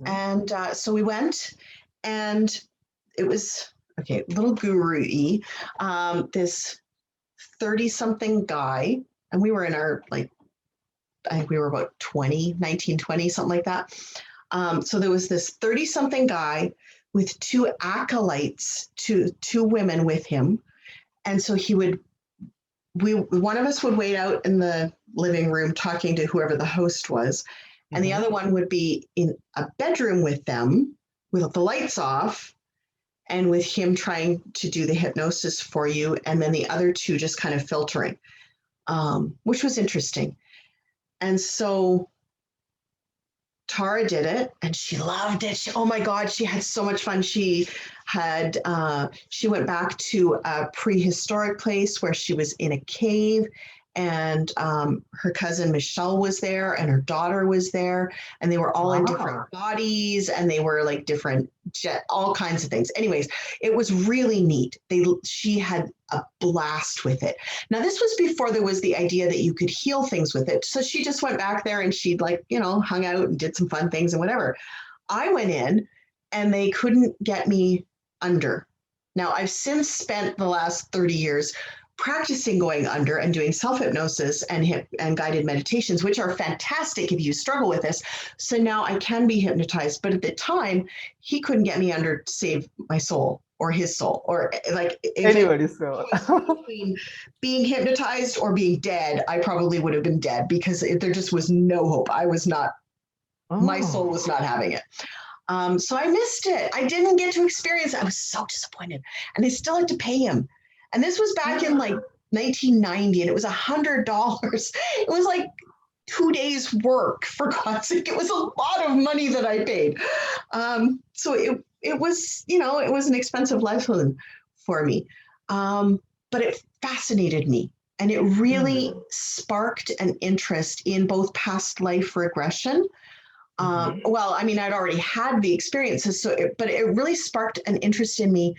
And so we went, and it was, okay, little guru-y, this 30-something guy, and we were in our, like, I think we were about 19, 20, something like that. So there was this 30-something guy with two acolytes, two women with him. And so one of us would wait out in the living room talking to whoever the host was. And the other one would be in a bedroom with them with the lights off and with him trying to do the hypnosis for you. And then the other two just kind of filtering, which was interesting. And so Tara did it and she loved it. Oh my God, she had so much fun. She went back to a prehistoric place where she was in a cave, and her cousin Michelle was there and her daughter was there, and they were all in different bodies, and they were like different all kinds of things. Anyways, it was really neat. She had a blast with it. Now, this was before there was the idea that you could heal things with it. So she just went back there and she'd, like, hung out and did some fun things and whatever. I went in and they couldn't get me under. Now, I've since spent the last 30 years practicing going under and doing self-hypnosis and guided meditations, which are fantastic if you struggle with this. So now I can be hypnotized. But at the time, he couldn't get me under to save my soul or his soul, or like anybody's soul. Between being hypnotized or being dead, I probably would have been dead, because there just was no hope. I was not, my soul was not having it. So I missed it. I didn't get to experience it. I was so disappointed. And I still had to pay him. And this was back in like 1990, and it was $100. It was like 2 days work, for God's sake. It was a lot of money that I paid. So it was, it was an expensive lesson for me. But it fascinated me, and it really sparked an interest in both past life regression. Well, I mean, I'd already had the experiences, but it really sparked an interest in me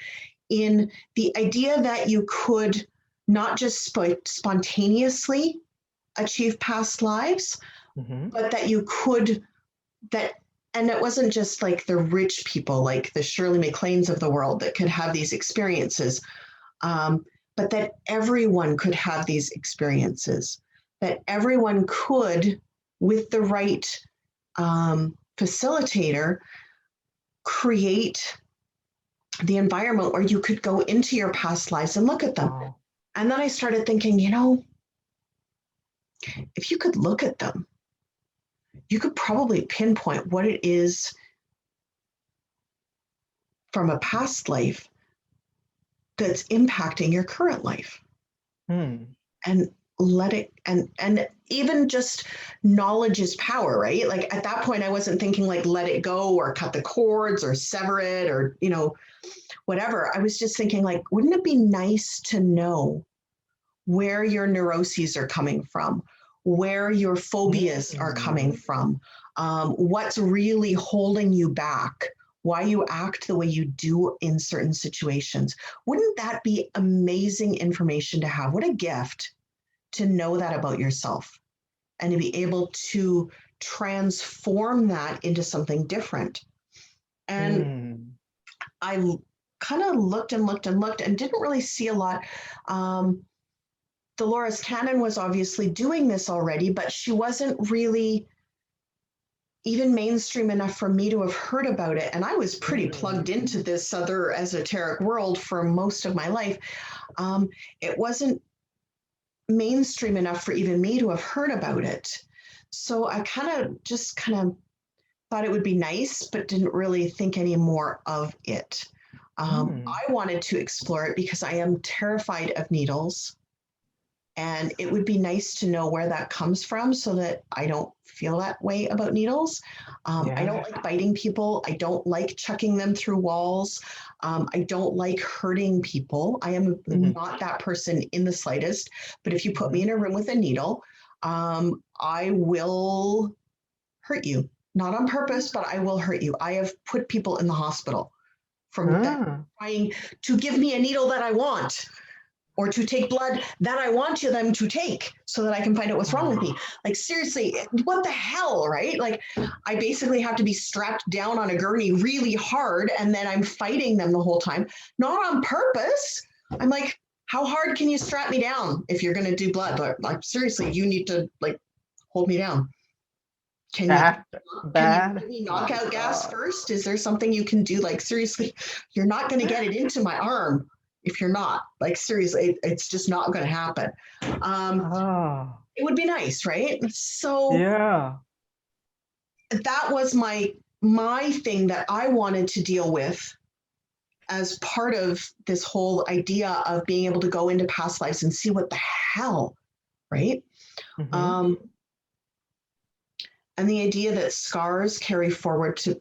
in the idea that you could not just spontaneously achieve past lives, but that you could, and it wasn't just like the rich people, like the Shirley MacLaines of the world, that could have these experiences, but that everyone could have these experiences, that everyone could, with the right facilitator, create the environment where you could go into your past lives and look at them. Wow. And then I started thinking, if you could look at them, you could probably pinpoint what it is from a past life that's impacting your current life. And let it, and even just knowledge is power, right? Like at that point, I wasn't thinking like, let it go or cut the cords or sever it or, whatever. I was just thinking like, wouldn't it be nice to know where your neuroses are coming from, where your phobias are coming from, what's really holding you back, why you act the way you do in certain situations. Wouldn't that be amazing information to have? What a gift to know that about yourself and to be able to transform that into something different. And I kind of looked and didn't really see a lot. Dolores Cannon was obviously doing this already, but she wasn't really even mainstream enough for me to have heard about it. And I was pretty plugged into this other esoteric world for most of my life. It wasn't mainstream enough for even me to have heard about it. So I just kind of thought it would be nice, but didn't really think any more of it. I wanted to explore it because I am terrified of needles. And it would be nice to know where that comes from so that I don't feel that way about needles. I don't like biting people. I don't like chucking them through walls. I don't like hurting people. I am not that person in the slightest. But if you put me in a room with a needle, I will hurt you. Not on purpose, but I will hurt you. I have put people in the hospital from trying to give me a needle that I want, or to take blood that I want them to take so that I can find out what's wrong with me. Like, seriously, what the hell, right? Like, I basically have to be strapped down on a gurney really hard, and then I'm fighting them the whole time, not on purpose. I'm like, how hard can you strap me down if you're going to do blood? Like, seriously, you need to, like, hold me down. Can you give me knockout gas first? Is there something you can do? Like, seriously, you're not going to get it into my arm if you're not. Like, seriously, it's just not going to happen. It would be nice, right? So that was my thing that I wanted to deal with as part of this whole idea of being able to go into past lives and see what the hell, right? And the idea that scars carry forward to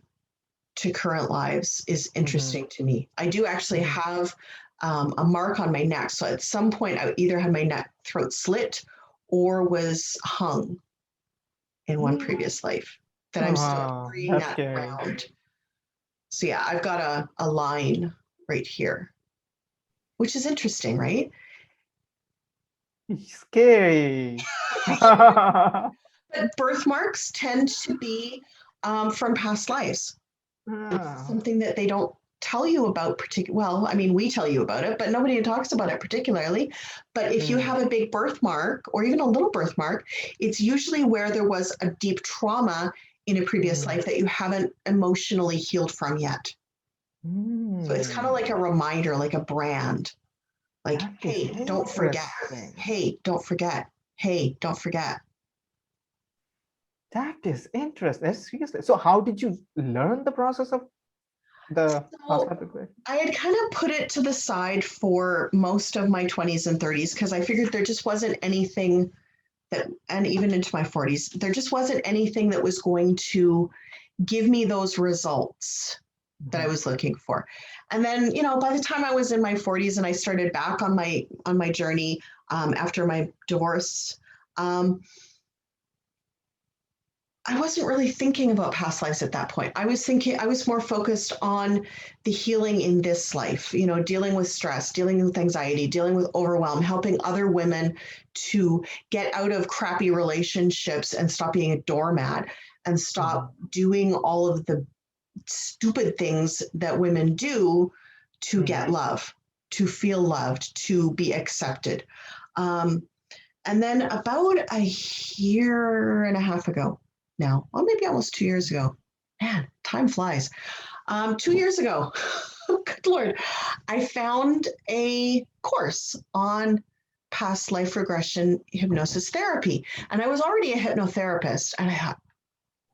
current lives is interesting to me. I do actually have a mark on my neck. So at some point, I either had my throat slit or was hung in one previous life that I'm still carrying that around. So yeah, I've got a line right here, which is interesting, right? Scary. But birthmarks tend to be from past lives. It's something that they don't tell you about well, I mean, we tell you about it, but nobody talks about it particularly. But if you have a big birthmark or even a little birthmark, it's usually where there was a deep trauma in a previous life that you haven't emotionally healed from yet. So it's kind of like a reminder, like a brand. Like, hey, don't forget. Hey, don't forget. Hey, don't forget. That is interesting. Seriously. So how did you learn the process of the past life regression? I had kind of put it to the side for most of my 20s and 30s because I figured there just wasn't anything that, and even into my 40s, there just wasn't anything that was going to give me those results that I was looking for. And then, you know, by the time I was in my 40s and I started back on my journey after my divorce, I wasn't really thinking about past lives at that point. I was more focused on the healing in this life, you know, dealing with stress, dealing with anxiety, dealing with overwhelm, helping other women to get out of crappy relationships and stop being a doormat and stop doing all of the stupid things that women do to get love, to feel loved, to be accepted. And then about a year and a half ago, now, well, maybe almost 2 years ago. Man, time flies. 2 years ago, good Lord, I found a course on past life regression hypnosis therapy. And I was already a hypnotherapist. And I thought,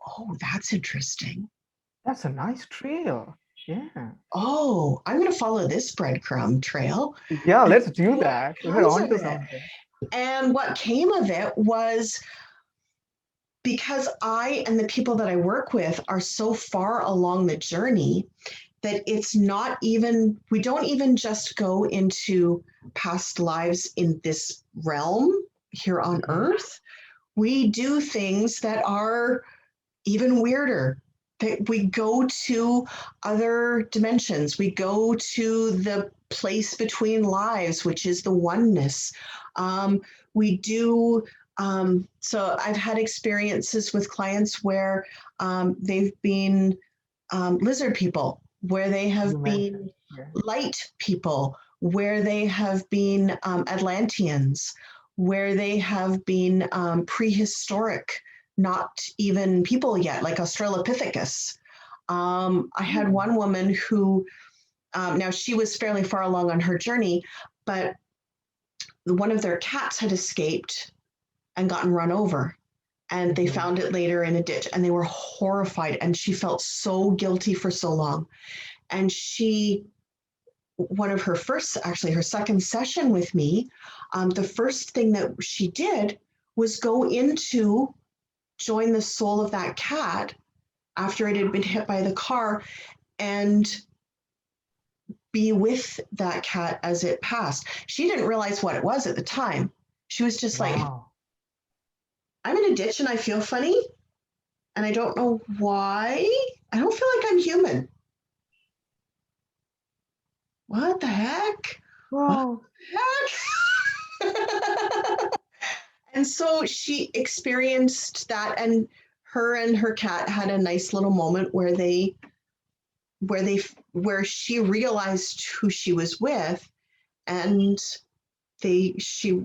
oh, that's interesting. That's a nice trail. Yeah. Oh, I'm going to follow this breadcrumb trail. Yeah, let's do that. We're on to something. And what came of it was, because I and the people that I work with are so far along the journey that it's not even, we don't even just go into past lives in this realm here on Earth. We do things that are even weirder. That we go to other dimensions. We go to the place between lives, which is the oneness. We do. So I've had experiences with clients where they've been lizard people, where they have been light people, where they have been Atlanteans, where they have been prehistoric, not even people yet, like Australopithecus. I had one woman who, now she was fairly far along on her journey, but one of their cats had escaped and gotten run over. and they found it later in a ditch, and they were horrified, and she felt so guilty for so long. And her second session with me, the first thing that she did was go into join the soul of that cat after it had been hit by the car and be with that cat as it passed. She didn't realize what it was at the time. She was just like, I'm in a ditch and I feel funny and I don't know why. I don't feel like I'm human. What the heck? Wow. What the heck? And so she experienced that, and her cat had a nice little moment where she realized who she was with, and she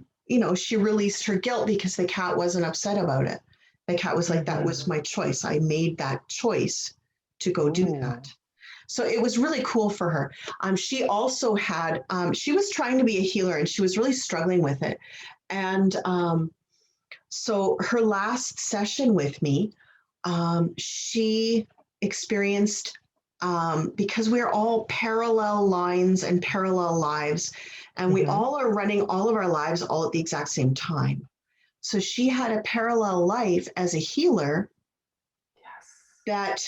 released her guilt because the cat wasn't upset about it. The cat was like, that was my choice. I made that choice to go do that. So it was really cool for her. She also had, she was trying to be a healer and she was really struggling with it. And so her last session with me, she experienced, because we're all parallel lines and parallel lives, and we all are running all of our lives all at the exact same time. So she had a parallel life as a healer that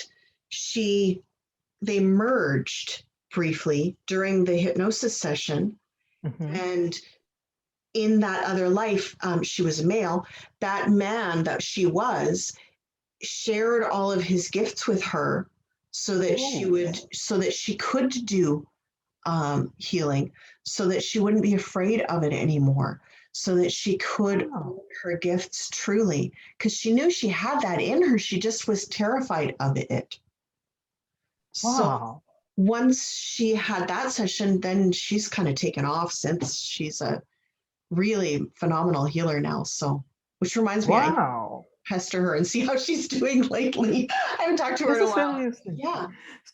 they merged briefly during the hypnosis session. And in that other life, she was a male. That man that she was shared all of his gifts with her so that she could do healing, so that she wouldn't be afraid of it anymore, so that she could own her gifts truly, because she knew she had that in her. She just was terrified of it. So once she had that session, then she's kind of taken off since. She's a really phenomenal healer now. So, which reminds me, I pester her and see how she's doing lately. I haven't talked to her in a while.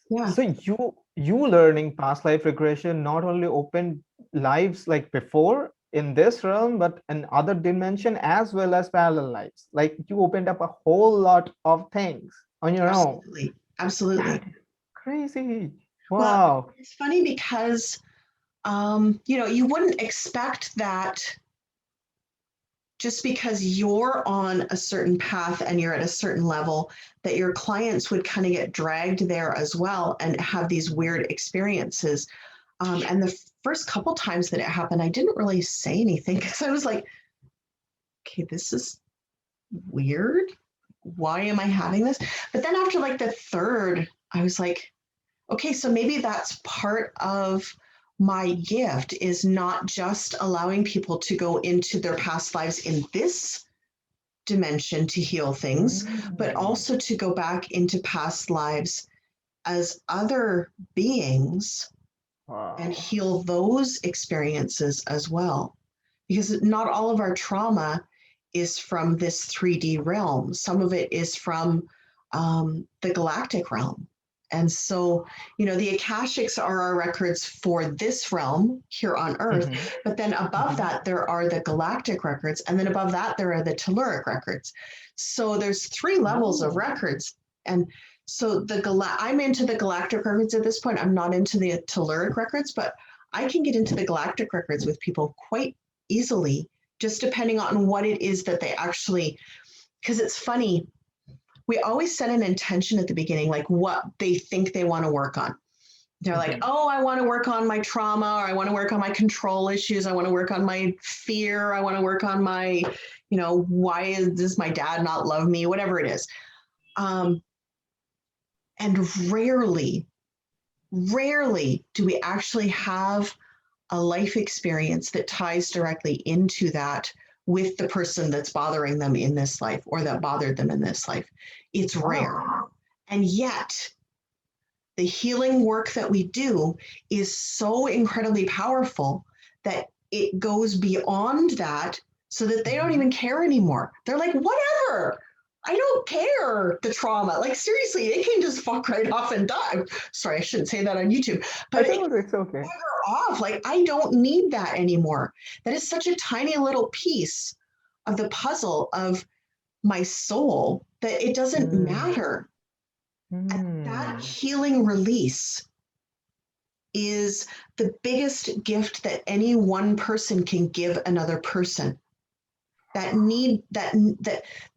Yeah. So you learning past life regression not only opened lives like before in this realm, but in other dimension as well as parallel lives. Like you opened up a whole lot of things on your own. Absolutely. Crazy. Wow. Well, it's funny because, you wouldn't expect that just because you're on a certain path and you're at a certain level, that your clients would kind of get dragged there as well and have these weird experiences. And the first couple times that it happened, I didn't really say anything because I was like, okay, this is weird. Why am I having this? But then after like the third, I was like, okay, so maybe that's part of my gift, is not just allowing people to go into their past lives in this dimension to heal things, but also to go back into past lives as other beings and heal those experiences as well. Because not all of our trauma is from this 3D realm. Some of it is from the galactic realm. And so, the Akashics are our records for this realm here on Earth. But then above that, there are the galactic records. And then above that, there are the telluric records. So there's 3 levels of records. And so I'm into the galactic records at this point. I'm not into the telluric records, but I can get into the galactic records with people quite easily, just depending on what it is that they actually, because it's funny. We always set an intention at the beginning, like what they think they want to work on. They're like, oh, I want to work on my trauma, or I want to work on my control issues. I want to work on my fear. I want to work on my, why does my dad not love me? Whatever it is. And rarely do we actually have a life experience that ties directly into that with the person that's bothering them in this life, or that bothered them in this life. It's rare. And yet, the healing work that we do is so incredibly powerful that it goes beyond that, so that they don't even care anymore. They're like, whatever, I don't care, the trauma. Like, seriously, it can just fuck right off and die. Sorry, I shouldn't say that on YouTube. But it's okay. Off. Like, I don't need that anymore. That is such a tiny little piece of the puzzle of my soul that it doesn't Mm. matter. And that healing release is the biggest gift that any one person can give another person. That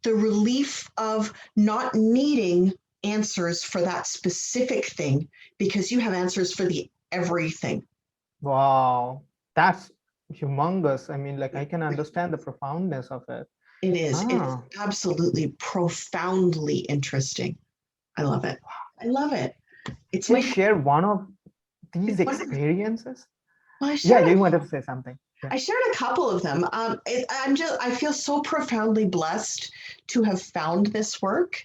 the relief of not needing answers for that specific thing, because you have answers for the everything. Wow, that's humongous. I mean, like I can understand the profoundness of it. It is. Ah, It's absolutely profoundly interesting. I love it. I love it. It's can my you share one of these it's one of, experiences? well, Yeah, you wanted to say something. Yeah. I shared a couple of them. I feel so profoundly blessed to have found this work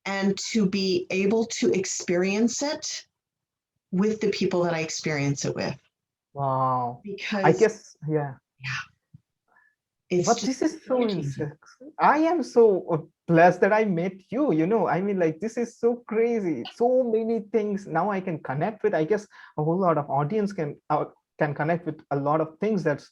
and to be able to experience it with the people that I experience it with. Wow. I Because guess, yeah. it's But just this is so amazing. interesting. I am so blessed that I met you, you know. I mean, like, this is so crazy. So many things now I can connect with. I guess a whole lot of audience can connect with a lot of things that's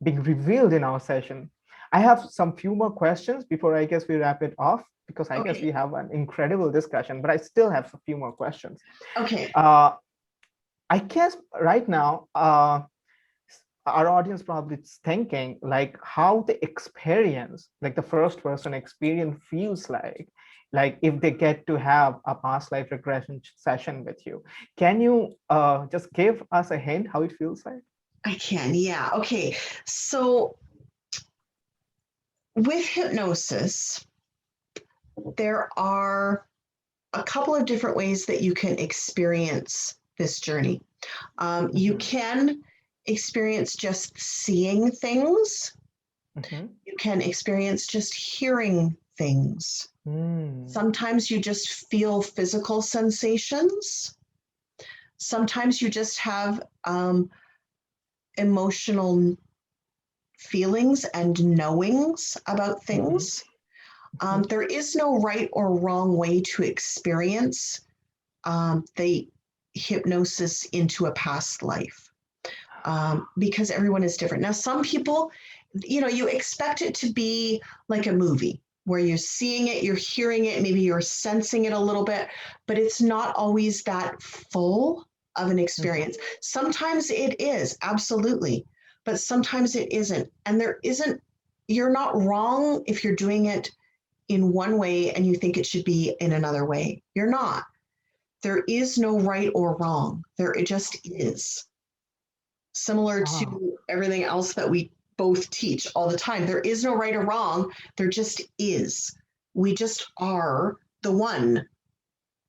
being revealed in our session. I have some few more questions before I guess we wrap it off, because I guess Okay. we have an incredible discussion, but I still have a few more questions. Okay. I guess right now, our audience probably is thinking like how the experience, like the first person experience feels like if they get to have a past life regression session with you. Can you just give us a hint how it feels like? I can. Yeah. Okay. So with hypnosis, there are a couple of different ways that you can experience this journey. You can experience just seeing things. You can experience just hearing things. Sometimes you just feel physical sensations. Sometimes you just have emotional feelings and knowings about things. There is no right or wrong way to experience the hypnosis into a past life, because everyone is different. Now, some people, you expect it to be like a movie where you're seeing it, you're hearing it, maybe you're sensing it a little bit, but it's not always that full of an experience. Sometimes it is, absolutely, but sometimes it isn't. And you're not wrong if you're doing it in one way and you think it should be in another way. You're not. There is no right or wrong. It just is. Similar to everything else that we both teach all the time. There is no right or wrong. There just is. We just are the one,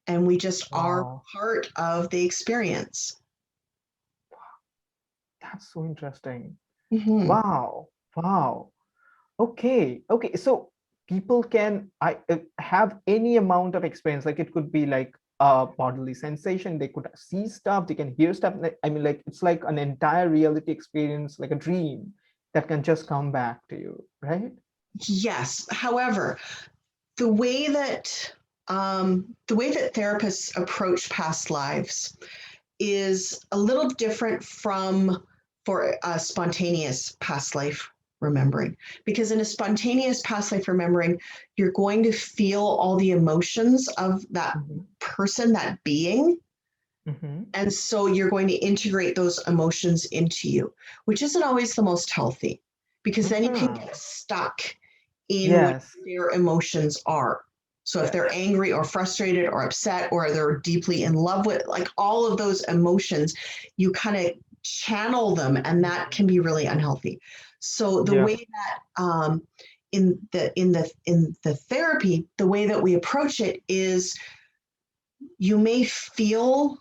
and we just are part of the experience. That's so interesting. Mm-hmm. Wow. Okay. So people can have any amount of experience. Like it could be like a bodily sensation. They could see stuff. They can hear stuff. I mean, like it's like an entire reality experience, like a dream that can just come back to you, right? Yes. However, the way that therapists approach past lives is a little different for a spontaneous past life remembering, because in a spontaneous past life remembering, you're going to feel all the emotions of that person, that being. And so you're going to integrate those emotions into you, which isn't always the most healthy, because then you can get stuck in what their emotions are. So if they're angry or frustrated or upset, or they're deeply in love with, like all of those emotions, you kind of channel them, and that can be really unhealthy. So the way that in the therapy, the way that we approach it is, you may feel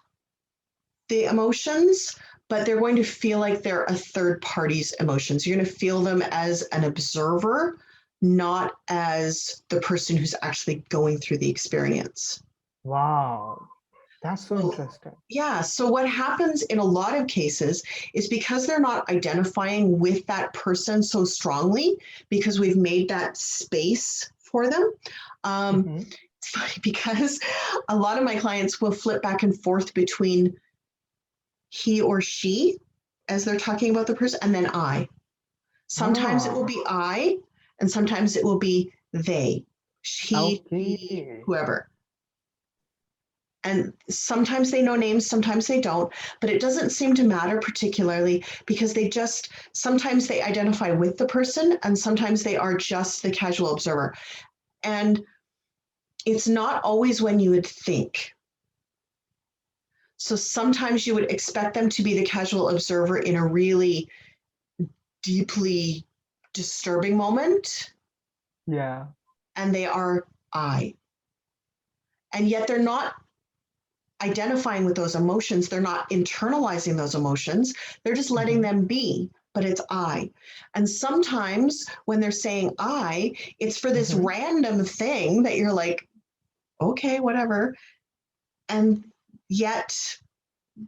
the emotions, but they're going to feel like they're a third party's emotions. You're going to feel them as an observer, not as the person who's actually going through the experience. Wow. That's so interesting. Yeah. So what happens in a lot of cases is, because they're not identifying with that person so strongly, because we've made that space for them. It's funny because a lot of my clients will flip back and forth between he or she as they're talking about the person, and then I. Sometimes it will be I, and sometimes it will be they. He, she, Okay. whoever. And sometimes they know names, sometimes they don't, but it doesn't seem to matter particularly because sometimes they identify with the person and sometimes they are just the casual observer. And it's not always when you would think. So sometimes you would expect them to be the casual observer in a really deeply disturbing moment, Yeah. and they are I. And yet they're not identifying with those emotions. They're not internalizing those emotions. They're just letting them be, but it's I. And sometimes when they're saying I, it's for this random thing that you're like, okay, whatever. And yet,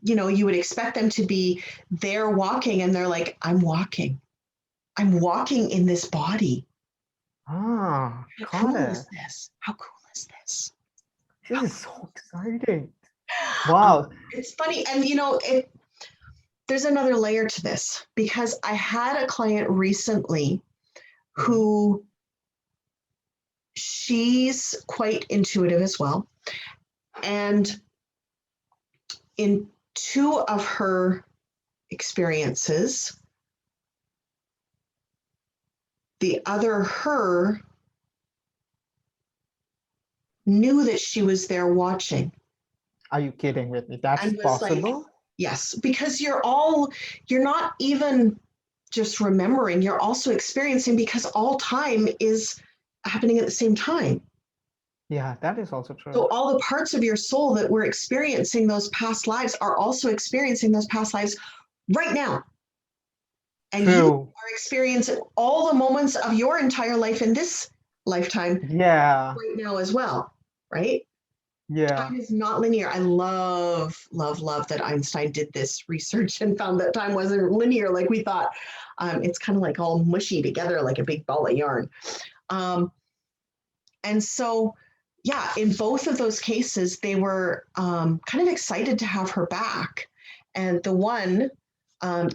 you would expect them to be there walking and they're like, I'm walking. I'm walking in this body. Ah, How got cool is it. this? How cool is this? This is so exciting. Wow. It's funny. And, there's another layer to this because I had a client recently who she's quite intuitive as well. And in two of her experiences, the other her knew that she was there watching. Are you kidding with me? That's And was like, possible? yes, because you're not even just remembering, you're also experiencing because all time is happening at the same time. Yeah, that is also true. So all the parts of your soul that were experiencing those past lives are also experiencing those past lives right now. And you True. are experiencing all the moments of your entire life in this lifetime Yeah. right now as well, right? Yeah. Time is not linear. I love, love, love that Einstein did this research and found that time wasn't linear like we thought. It's kind of like all mushy together like a big ball of yarn. And so, yeah, in both of those cases, they were kind of excited to have her back. And the one,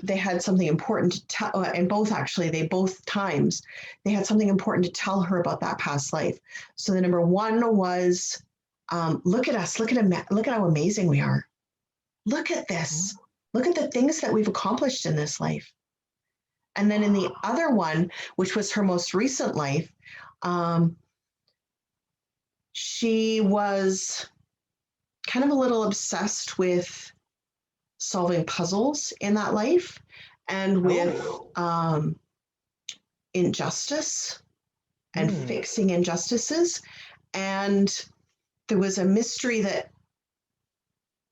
they had something important to tell, and both times, they had something important to tell her about that past life. So the number one was, look at us, look at how amazing we are. Look at this. Look at the things that we've accomplished in this life. And then in the other one, which was her most recent life, she was kind of a little obsessed with solving puzzles in that life and with injustice and fixing injustices. And there was a mystery that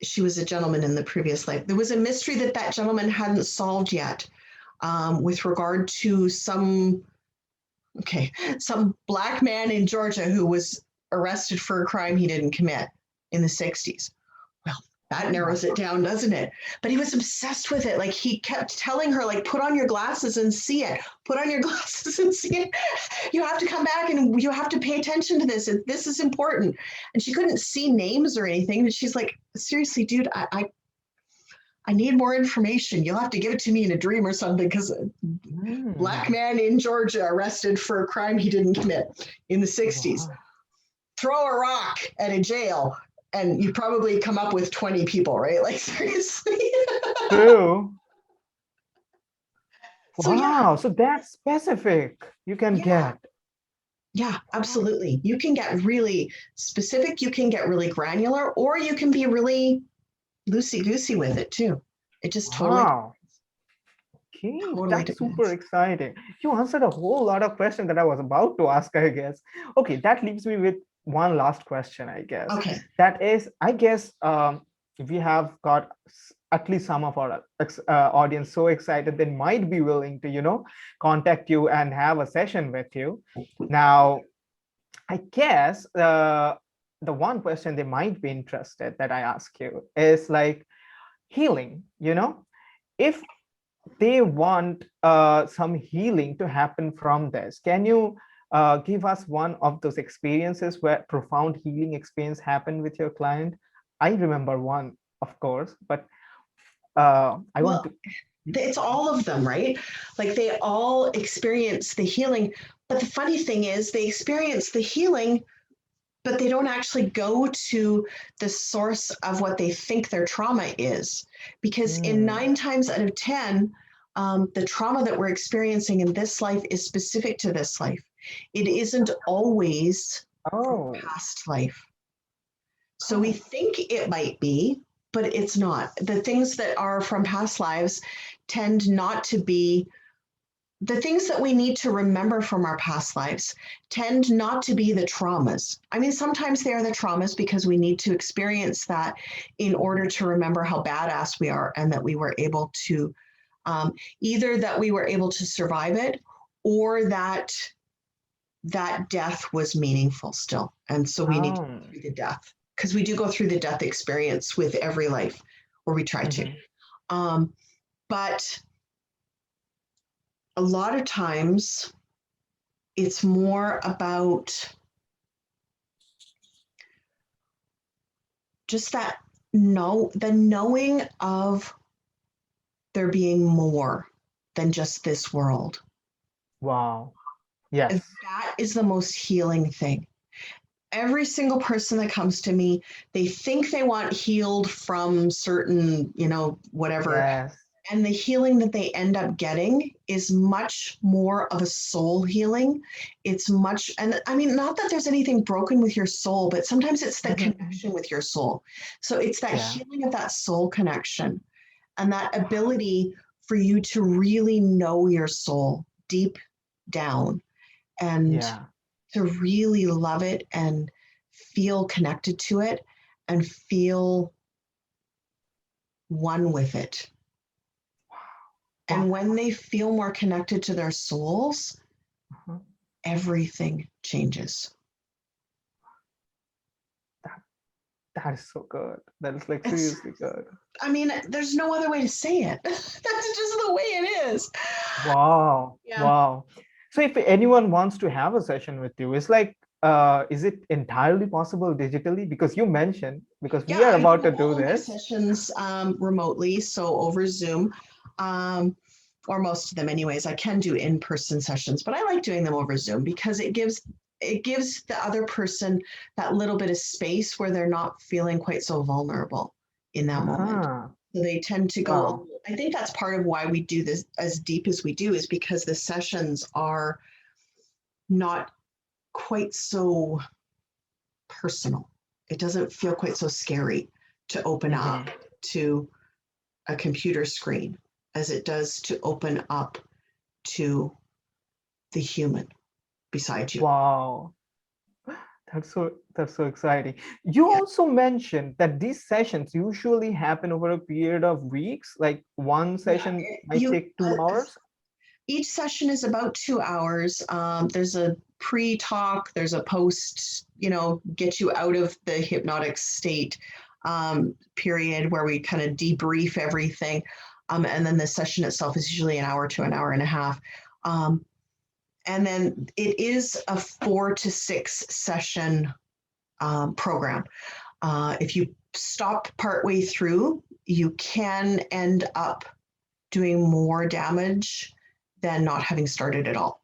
she was a gentleman in the previous life. There was a mystery that gentleman hadn't solved yet with regard to some Black man in Georgia who was arrested for a crime he didn't commit in the 60s. Well, that narrows it down, doesn't it? But he was obsessed with it. Like he kept telling her, like, put on your glasses and see it. Put on your glasses and see it. You have to come back and you have to pay attention to this. This is important. And she couldn't see names or anything. And she's like, seriously, dude, I need more information. You'll have to give it to me in a dream or something because Black man in Georgia arrested for a crime he didn't commit in the 60s. Wow. Throw a rock at a jail and you probably come up with 20 people, right? Like seriously. True. So, wow. So that's specific. You can get. Yeah, absolutely. You can get really specific. You can get really granular, or you can be really loosey-goosey with it too. It just totally Okay, that's super exciting. You answered a whole lot of questions that I was about to ask, I guess. Okay, that leaves me with one last question, I guess. Okay. That is, I guess we have got at least some of our audience so excited they might be willing to, contact you and have a session with you. Now, I guess the one question they might be interested that I ask you is like healing, if they want some healing to happen from this. Can you give us one of those experiences where profound healing experience happened with your client? I remember one, of course, but I want to. It's all of them, right? Like they all experience the healing. But the funny thing is, they experience the healing, but they don't actually go to the source of what they think their trauma is. Because in 9 times out of 10, the trauma that we're experiencing in this life is specific to this life. It isn't always from past life. So we think it might be, but it's not. The things that are from past lives tend not to be the things that we need to remember from our past lives tend not to be the traumas. I mean, sometimes they are the traumas because we need to experience that in order to remember how badass we are and that we were able to, either that we were able to survive it or that that death was meaningful still. And so we need to go through the death because we do go through the death experience with every life, or we try to. But a lot of times it's more about just that the knowing of there being more than just this world. Wow. Yes. And that is the most healing thing. Every single person that comes to me, they think they want healed from certain, whatever. Yes. And the healing that they end up getting is much more of a soul healing. It's much, and I mean, not that there's anything broken with your soul, but sometimes it's the connection with your soul. So it's that healing of that soul connection and that ability for you to really know your soul deep down and to really love it and feel connected to it and feel one with it. And when they feel more connected to their souls, everything changes. That is so good. That is like seriously good. I mean, there's no other way to say it. That's just the way it is. Wow. Yeah. Wow. So if anyone wants to have a session with you, it's like, is it entirely possible digitally? Because you mentioned, because we are about to do this. Sessions remotely, so over Zoom. Or most of them anyways. I can do in-person sessions, but I like doing them over Zoom because it gives the other person that little bit of space where they're not feeling quite so vulnerable in that moment. So they tend to go, I think that's part of why we do this as deep as we do, is because the sessions are not quite so personal. It doesn't feel quite so scary to open up to a computer screen as it does to open up to the human beside you. Wow. That's so exciting. You also mentioned that these sessions usually happen over a period of weeks, like one session might take 2 hours. Each session is about 2 hours. There's a pre-talk, there's a post, get you out of the hypnotic state period where we kind of debrief everything. And then the session itself is usually an hour to an hour and a half. And then it is a 4 to 6 session program. If you stop partway through, you can end up doing more damage than not having started at all.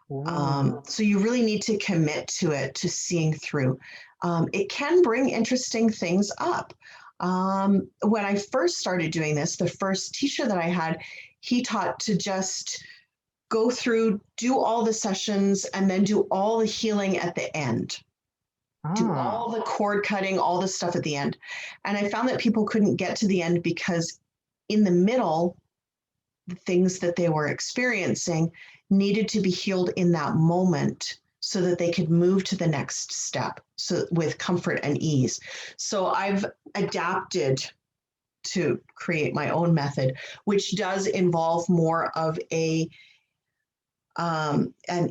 So you really need to commit to it, to seeing through. It can bring interesting things up. When I first started doing this, the first teacher that I had, he taught to just go through, do all the sessions, and then do all the healing at the end. Do all the cord cutting, all the stuff at the end. And I found that people couldn't get to the end because in the middle, the things that they were experiencing needed to be healed in that moment so that they could move to the next step, so with comfort and ease. So I've adapted to create my own method, which does involve more of an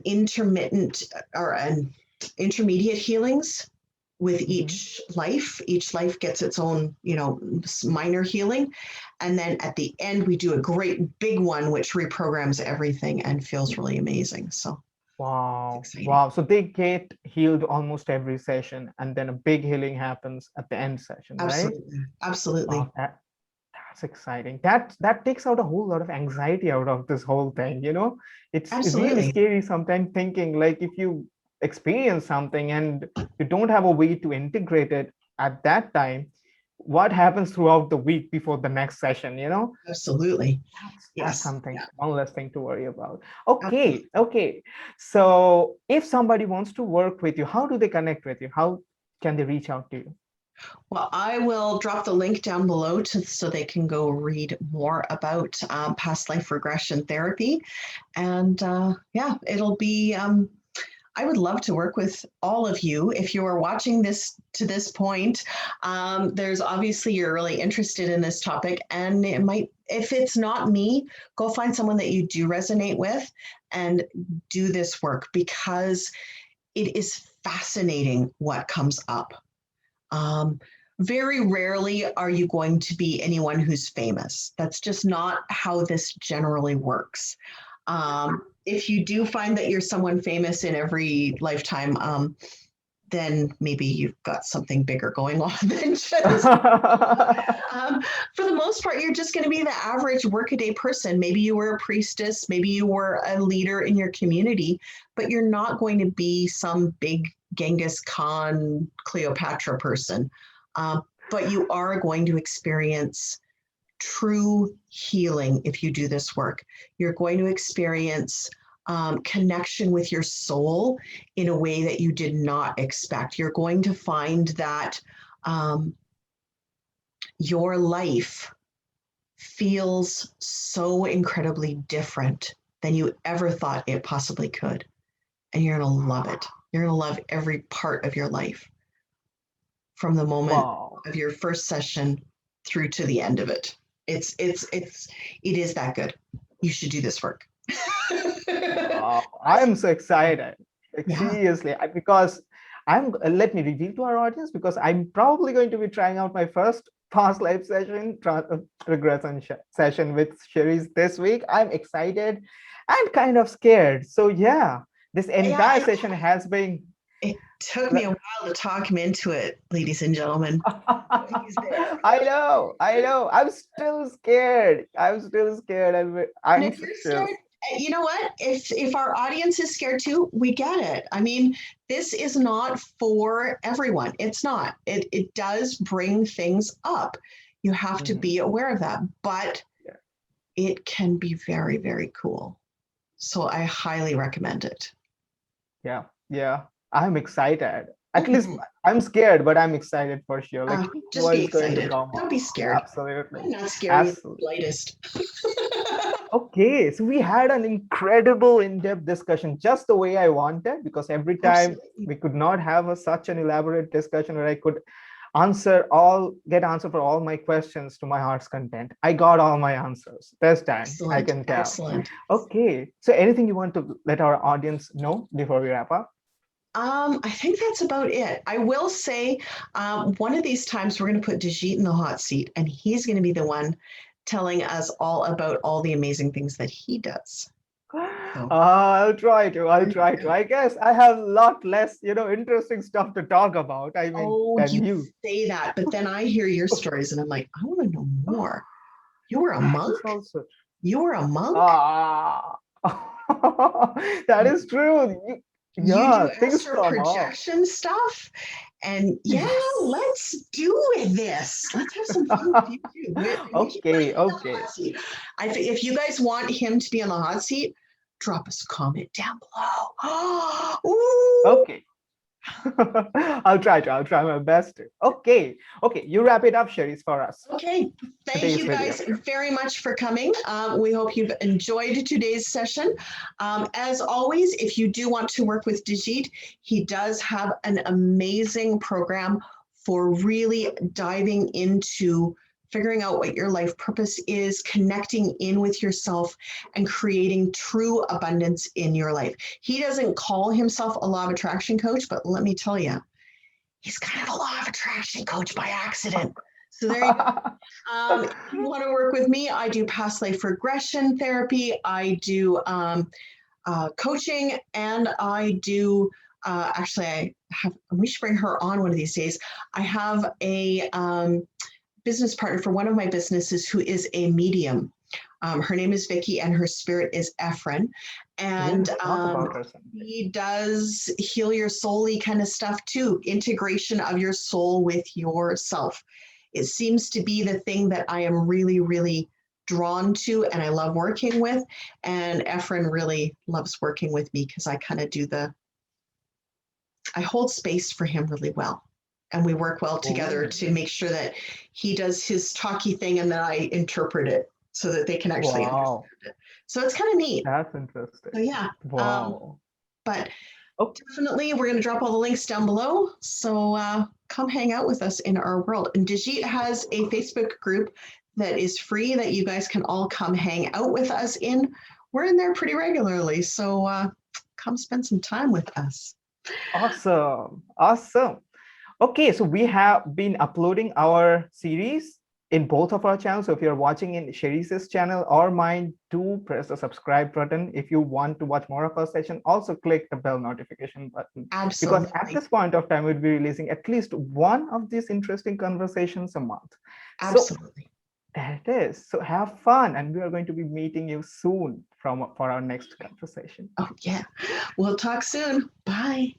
intermittent or an intermediate healings with each life. Each life gets its own, minor healing. And then at the end, we do a great big one, which reprograms everything and feels really amazing. So. Wow. Wow. So they get healed almost every session, and then a big healing happens at the end session, right? Absolutely. Wow, That's exciting. That takes out a whole lot of anxiety out of this whole thing, you know? It's really Absolutely. scary sometimes thinking like if you experience something and you don't have a way to integrate it at that time, what happens throughout the week before the next session, you know? Absolutely. That's Yes. something, Yeah. one less thing to worry about. Absolutely. Okay, okay. So if somebody wants to work with you, how do they connect with you? How can they reach out to you? Well, I will drop the link down below so they can go read more about past life regression therapy. And yeah, it'll be, I would love to work with all of you. If you are watching this to this point, there's obviously you're really interested in this topic, and it might, if it's not me, go find someone that you do resonate with and do this work, because it is fascinating what comes up. Very rarely are you going to be anyone who's famous. That's just not how this generally works. If you do find that you're someone famous in every lifetime, then maybe you've got something bigger going on than just. For the most part, you're just going to be the average workaday person. Maybe you were a priestess, maybe you were a leader in your community, but you're not going to be some big Genghis Khan, Cleopatra person. But you are going to experience true healing if you do this work. You're going to experience connection with your soul in a way that you did not expect. You're going to find that your life feels so incredibly different than you ever thought it possibly could. And you're going to love it. You're going to love every part of your life from the moment Wow. of your first session through to the end of it. It is that good. You should do this work. I'm so excited. Like, Yeah. seriously, because let me reveal to our audience, because I'm probably going to be trying out my first past life session, regression session with Cherise this week. I'm excited and kind of scared. So yeah, this entire Yeah, session has been. it took me a while to talk him into it, ladies and gentlemen. He's there. I know. I'm still scared. I'm still scared. And I'm if you're still. scared, you know what? If our audience is scared too, we get it. I mean, this is not for everyone. It's not. It does bring things up. You have to be aware of that, but Yeah. it can be very, very cool. So I highly recommend it. Yeah, yeah. I'm excited. At least I'm scared, but I'm excited for sure. Like Just what be is going to excited. come Don't up? be scared. Absolutely. I'm not scary in the Absolutely. slightest. Okay, so we had an incredible in-depth discussion, just the way I wanted, because every time Absolutely. we could not have such an elaborate discussion where I could get answer for all my questions to my heart's content. I got all my answers this time, I Excellent. can tell. Excellent. Okay, so anything you want to let our audience know before we wrap up? I think that's about it. I will say one of these times we're going to put Debjit in the hot seat, and he's going to be the one telling us all about all the amazing things that he does. So, I'll try to. I'll try to. I guess I have a lot less, interesting stuff to talk about. I mean, oh, than you you. say that, but then I hear your stories, and I'm like, I want to know more. You were a That is monk? also. You were a monk? Ah, that is true. You do Yeah, things astral come up. projection stuff? And yeah, Yes. let's do this. Let's have some fun with you too. We keep putting Okay, him in the okay. hot seat. If you guys want him to be on the hot seat, drop us a comment down below. Ooh. Okay. I'll try to. I'll try my best to. Okay. Okay. You wrap it up, Cherise, for us. Okay, thank Today's you video. guys very much for coming. We hope you've enjoyed today's session. As always, if you do want to work with Debjit, he does have an amazing program for really diving into figuring out what your life purpose is, connecting in with yourself, and creating true abundance in your life. He doesn't call himself a law of attraction coach, but let me tell you, he's kind of a law of attraction coach by accident. So there you go. If you want to work with me, I do past life regression therapy. I do coaching, and I do actually we should bring her on one of these days. I have a business partner for one of my businesses who is a medium. Her name is Vicky, and her spirit is Ephraim. And talk about her someday. he does heal your soul-y kind of stuff too, integration of your soul with yourself. It seems to be the thing that I am really, really drawn to and I love working with. And Ephraim really loves working with me because I kind of do I hold space for him really well. And we work well together to make sure that he does his talky thing and then I interpret it so that they can actually understand it. So it's kind of neat. That's interesting. So yeah. Wow. But definitely we're going to drop all the links down below. So come hang out with us in our world. And Debjit has a Facebook group that is free that you guys can all come hang out with us in. We're in there pretty regularly. So come spend some time with us. Awesome. Awesome. Okay, so we have been uploading our series in both of our channels. So if you're watching in Sherice's channel or mine, do press the subscribe button. If you want to watch more of our session, also click the bell notification button. Absolutely. Because at this point of time, we'll be releasing at least one of these interesting conversations a month. Absolutely. So there it is. So have fun. And we are going to be meeting you soon for our next conversation. Oh, yeah. We'll talk soon. Bye.